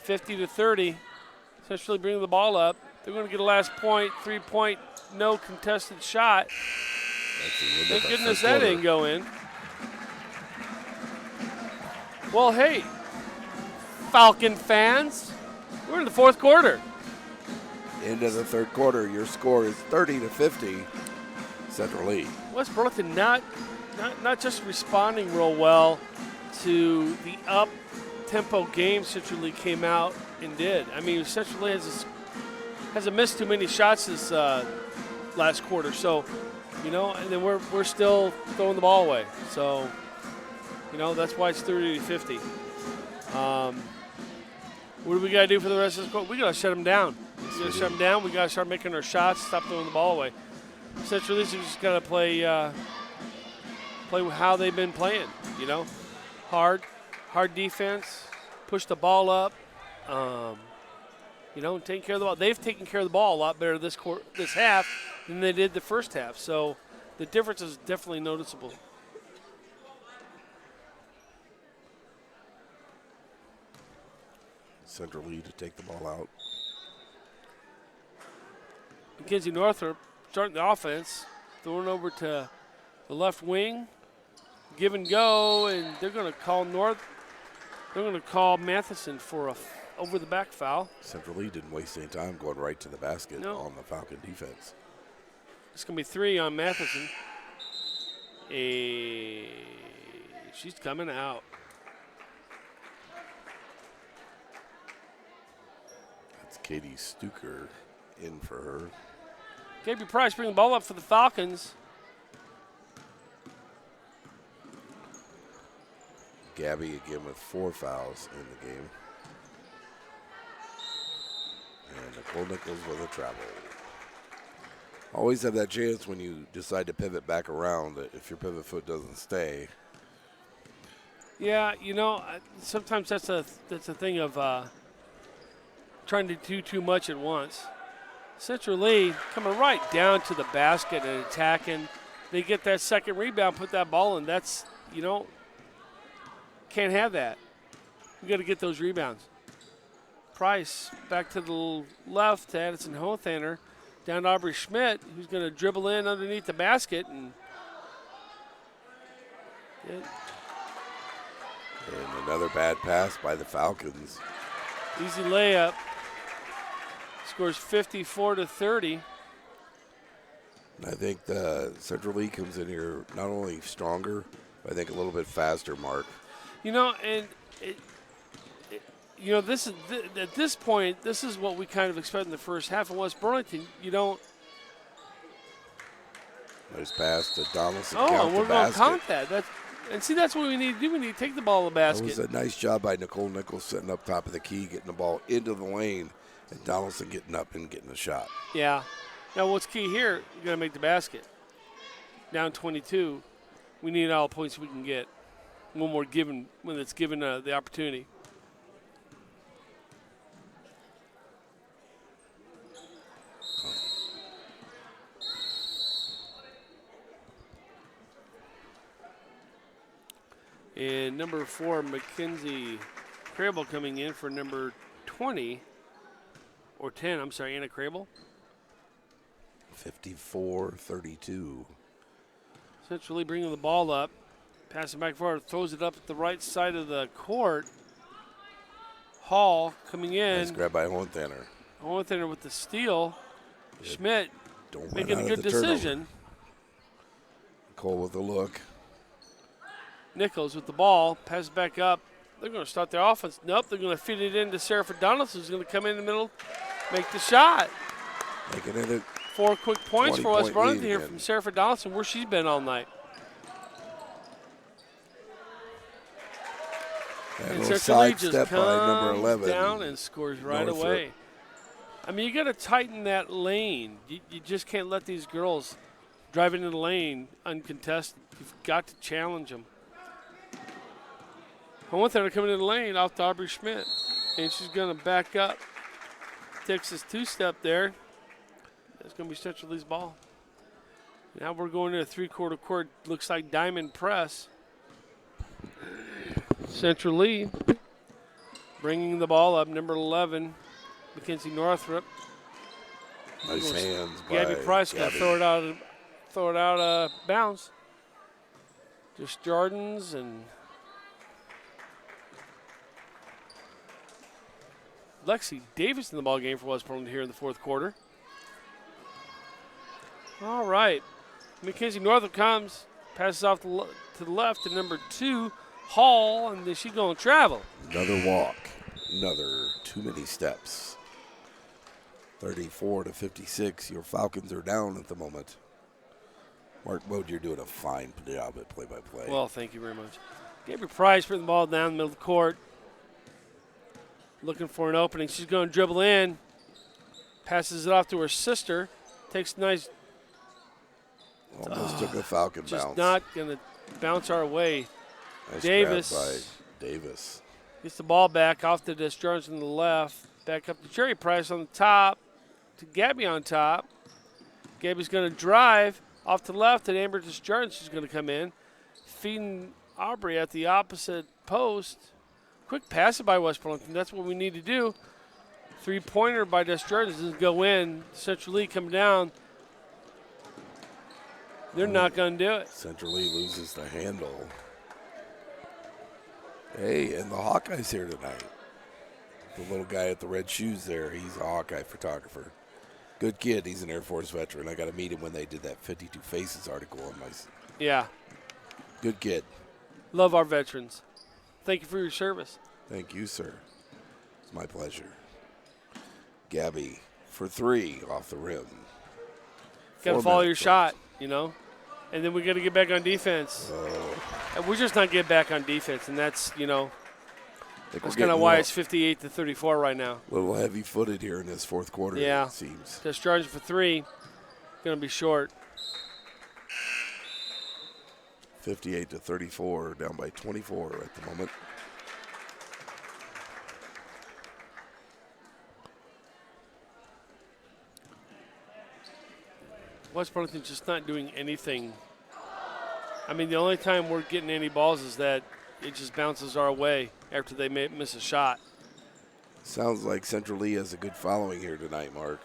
50 to 30. Essentially bringing the ball up. They're going to get a last point, 3-point, no contested shot. Thank goodness that didn't go in. Well, hey, Falcon fans, we're in the fourth quarter. Into the third quarter, your score is 30-50, Central Lee. West Burlington not just responding real well to the up-tempo game Central Lee came out and did. I mean, Central Lee hasn't missed too many shots this last quarter, so and then we're still throwing the ball away. So, that's why it's 30-50. What do we got to do for the rest of this quarter? We got to shut them down. We got to shut them down. We got to start making our shots, stop throwing the ball away. Central Lee's just got to play how they've been playing. Hard defense, push the ball up. Taking care of the ball. They've taken care of the ball a lot better this half than they did the first half. So the difference is definitely noticeable. Central Lee to take the ball out. Mackenzie Northrop starting the offense, throwing over to the left wing. Give and go, and they're going to call They're going to call Matheson for a over the back foul. Central Lee didn't waste any time going right to the basket No. on the Falcon defense. It's going to be 3 on Matheson. She's coming out. That's Katie Stuker in for her. Gabriel Price bringing the ball up for the Falcons. Gabby again with 4 fouls in the game. And Nicole Nichols with a travel. Always have that chance when you decide to pivot back around that if your pivot foot doesn't stay. Yeah, sometimes that's a thing of trying to do too much at once. Central Lee coming right down to the basket and attacking. They get that second rebound, put that ball in. That's, can't have that. We got to get those rebounds. Price back to the left to Addison Hothaner. Down to Aubrey Schmidt, who's going to dribble in underneath the basket. And another bad pass by the Falcons. Easy layup. Scores 54-30. I think the Central Lee comes in here not only stronger, but I think a little bit faster, Mark. This is at this point, this is what we kind of expect in the first half. In West Burlington, Nice pass to Donaldson. We're going to count that. That's what we need to do. We need to take the ball in the basket. That was a nice job by Nicole Nichols setting up top of the key, getting the ball into the lane, and Donaldson getting up and getting a shot. Yeah. Now, what's key here, you got to make the basket. Down 22, we need all the points we can get when it's given the opportunity. And number 4, Mackenzie Crable coming in for number 20, or 10, I'm sorry, Anna Crable. 54-32. Centrally bringing the ball up, passing back forward, throws it up at the right side of the court. Hall coming in. Nice grab by Hothaner. Hothaner with the steal. Schmidt making a good Turnover. decision. Cole with the look. Nichols with the ball, passes back up. They're going to start their offense. Nope, they're going to feed it into Serapha Donaldson, who's going to come in the middle, make the shot. Making it a 4 quick points for West Burlington here again from Serapha Donaldson, where she's been all night. And Central Lee just sidestep by number 11. Down and scores right away. I mean, you got to tighten that lane. You just can't let these girls drive into the lane uncontested. You've got to challenge them. I want them to come into the lane off to Aubrey Schmidt. And she's going to back up. Takes this 2-step there. That's going to be Central Lee's ball. Now we're going to a 3-quarter court. Looks like diamond press. Central Lee bringing the ball up. Number 11, Mackenzie Northrup. Nice hands by Gabby Price going to throw it out of bounds. Just Jordans and Lexi Davis in the ball game for West Burlington here in the 4th quarter. All right. Mackenzie Northrup comes, passes off to the left to number 2, Hall, and then she's going to travel. Another walk. Another too many steps. 34-56. Your Falcons are down at the moment. Mark Bode, you're doing a fine job at play-by-play. Well, thank you very much. Gabriel Price putting the ball down the middle of the court. Looking for an opening. She's going to dribble in. Passes it off to her sister. Takes a nice. Almost took a Falcon just bounce. Not going to bounce our way. Nice Davis. grab by Davis. Gets the ball back off to Desjardins on the left. Back up to Cherry Price on the top. To Gabby on top. Gabby's going to drive off to the left, and Amber Desjardins is going to come in. Feeding Aubrey at the opposite post. Quick pass by West Burlington. That's what we need to do. 3-pointer by Desjardins doesn't go in. Central Lee coming down. They're not going to do it. Central Lee loses the handle. Hey, and the Hawkeye's here tonight. The little guy at the red shoes there, he's a Hawkeye photographer. Good kid. He's an Air Force veteran. I got to meet him when they did that 52 Faces article on my. Yeah. Good kid. Love our veterans. Thank you for your service. Thank you, sir. It's my pleasure. Gabby for 3 off the rim. Got to follow your shot, you know. And then we got to get back on defense. And we're just not getting back on defense, and that's, you know, that's kind of why it's 58-34 right now. A little heavy-footed here in this fourth quarter, it seems. Just charging for 3. Going to be short. 58-34, down by 24 at the moment. West Burlington just not doing anything. I mean, the only time we're getting any balls is that it just bounces our way after they miss a shot. Sounds like Central Lee has a good following here tonight, Mark.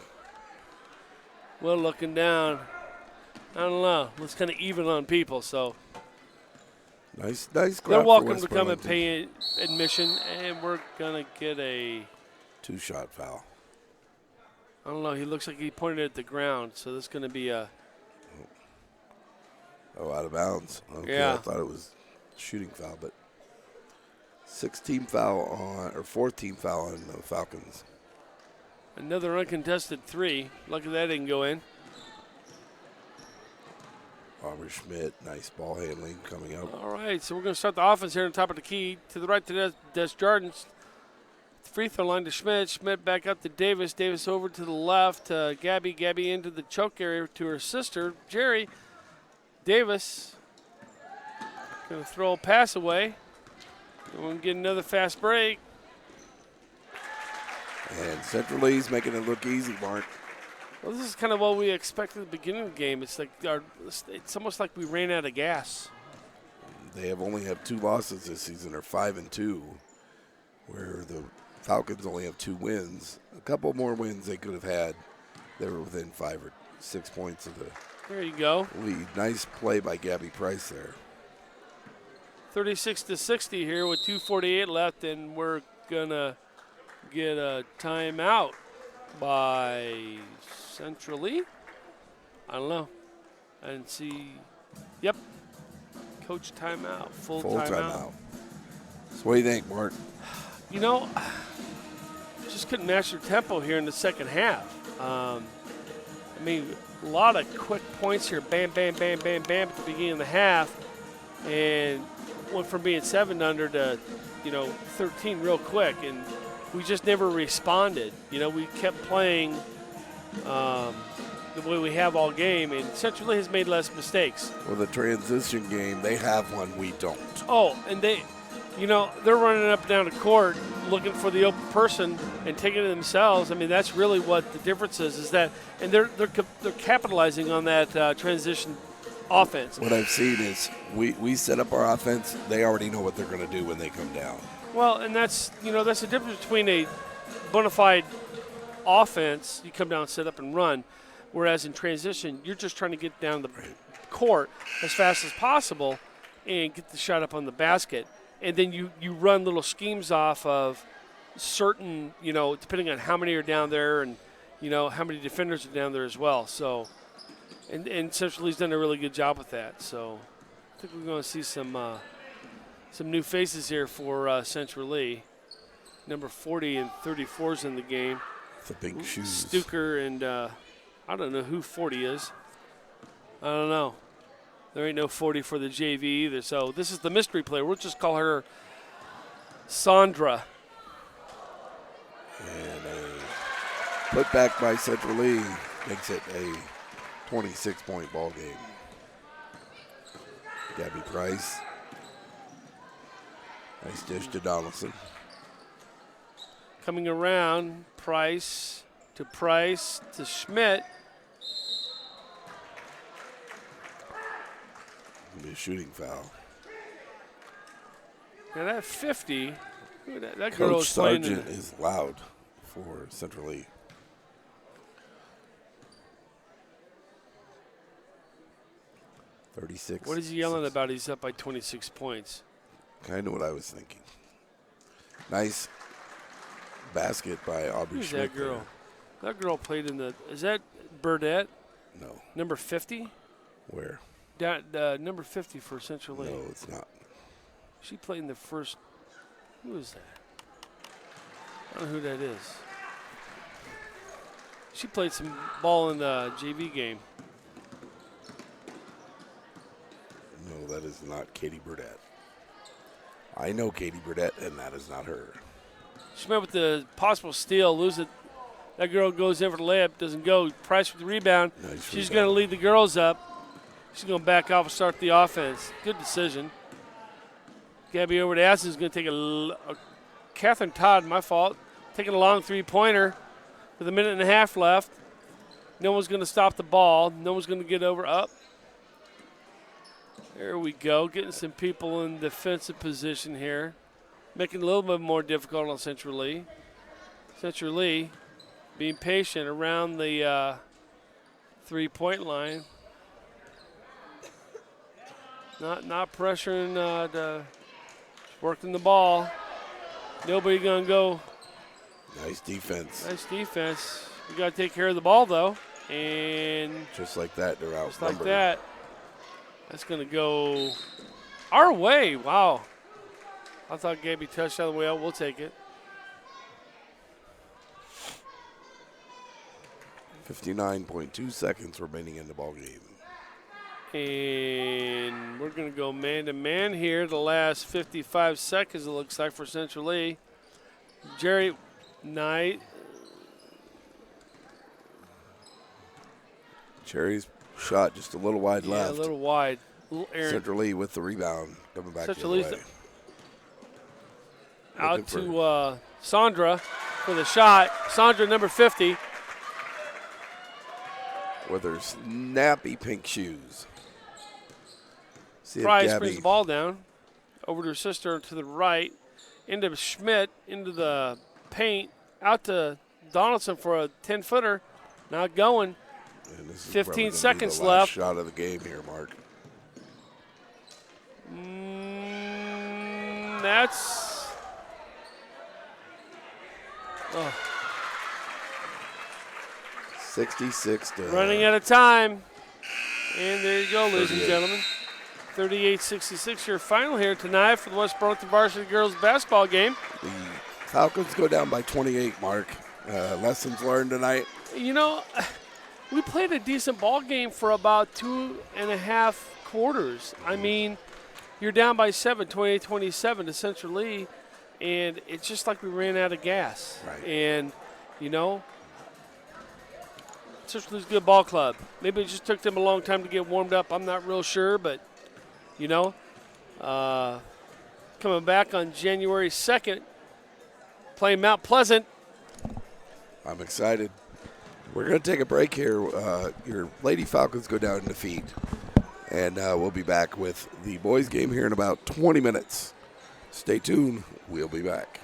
Well, looking down, I don't know. Looks kind of even on people, so. Nice they're welcome to come and pay admission, and we're going to get a 2-shot foul. I don't know. He looks like he pointed at the ground, so this is going to be a. Oh, out of bounds. Okay, yeah. I thought it was shooting foul, but 6th-team foul on, or 4th-team foul on the Falcons. Another uncontested 3. Lucky that didn't go in. Aubrey Schmidt, nice ball handling coming up. All right, so we're going to start the offense here on top of the key. To the right to Des Jardins. Free throw line to Schmidt. Schmidt back up to Davis. Davis over to the left. Gabby. Gabby into the choke area to her sister, Jerry. Davis going to throw a pass away. We're going to get another fast break. And Central Lee's making it look easy, Mark. Well, this is kind of what we expected at the beginning of the game. It's like it's almost like we ran out of gas. They only have 2 losses this season, or 5-2, where the Falcons only have 2 wins. A couple more wins they could have had. They were within 5 or 6 points of the there you go. lead. Nice play by Gabby Price there. 36-60 here with 2:48 left, and we're gonna get a timeout by Central Lee. I don't know. I didn't see. Yep. Coach timeout. Full timeout. So what do you think, Mark? You know, just couldn't match their tempo here in the second half. I mean, a lot of quick points here. Bam, bam, bam, bam, bam at the beginning of the half. And went from being 7 under to, 13 real quick. And we just never responded. We kept playing the way we have all game. And Central Lee has made less mistakes. Well, the transition game, they have one, we don't. Oh, and they're running up and down the court looking for the open person and taking it themselves. I mean, that's really what the difference is that, and they're capitalizing on that transition offense. What I've seen is we set up our offense. They already know what they're going to do when they come down. Well, and that's the difference between a bona fide offense. You come down, set up, and run. Whereas in transition, you're just trying to get down the court as fast as possible and get the shot up on the basket. And then you run little schemes off of certain, depending on how many are down there and, how many defenders are down there as well. So, and Central Lee's done a really good job with that. So I think we're going to see some new faces here for Central Lee. Number 40 and 34 is in the game. The big shoes. Stuker and I don't know who 40 is. I don't know. There ain't no 40 for the JV either. So this is the mystery player. We'll just call her Sandra. And a putback by Central Lee makes it a 26-point ball game. Gabby Price. Nice dish to Donaldson. Coming around, Price to Schmidt. Be a shooting foul. Now that 50, that Coach girl is playing. Sargent is loud for Central Lee. 36. What is he yelling about? He's up by 26 points. Kind of what I was thinking. Nice basket by Aubrey Who's Schmidt. that girl? That girl played in the. Is that Burdette? No. Number 50? Where? Number 50 for Central League. No, it's not. She played in the first. Who is that? I don't know who that is. She played some ball in the JV game. No, that is not Katie Burdette. I know Katie Burdette, and that is not her. She met with the possible steal, lose it. That girl goes in for the layup, doesn't go. Price with the rebound. Nice She's rebound. going to lead the girls up. She's going to back off and start the offense. Good decision. Gabby over to Assen is going to take a Catherine Todd, my fault, taking a long three-pointer with a minute and a half left. No one's going to stop the ball. No one's going to get over up. There we go, getting some people in defensive position here, making it a little bit more difficult on Central Lee. Central Lee being patient around the three-point line. Not pressuring, working the ball. Nobody going to go. Nice defense. Nice defense. We got to take care of the ball, though. And just like that, they're outnumbered. Just like that. That's going to go our way. Wow. I thought Gabby touched on the way out. We'll take it. 59.2 seconds remaining in the ball game. And we're going to go man-to-man here the last 55 seconds, it looks like, for Central Lee. Jerry Knight. Cherry's shot just a little wide left. A little wide. A little errant. Central Lee with the rebound. Coming back Central the other Lee's way. Out to Sandra for the shot. Sandra, number 50. With her snappy pink shoes. See if Price Gabby brings the ball down. Over to her sister to the right. Into Schmidt. Into the paint. Out to Donaldson for a 10-footer. Not going. 15 seconds left. Shot of the game here, Mark. That's. Oh. 66 to. Running out of time. And there you go, ladies and gentlemen. 38-66, your final here tonight for the West Burlington Varsity girls basketball game. The Falcons go down by 28, Mark. Lessons learned tonight. You know, we played a decent ball game for about 2.5 quarters. I mean, you're down by 7, 28-27 to Central Lee, and it's just like we ran out of gas. Right. And, you know, Central Lee's a good ball club. Maybe it just took them a long time to get warmed up. I'm not real sure, but, you know, coming back on January 2nd, playing Mount Pleasant. I'm excited. We're going to take a break here. Your Lady Falcons go down in defeat. And we'll be back with the boys game here in about 20 minutes. Stay tuned. We'll be back.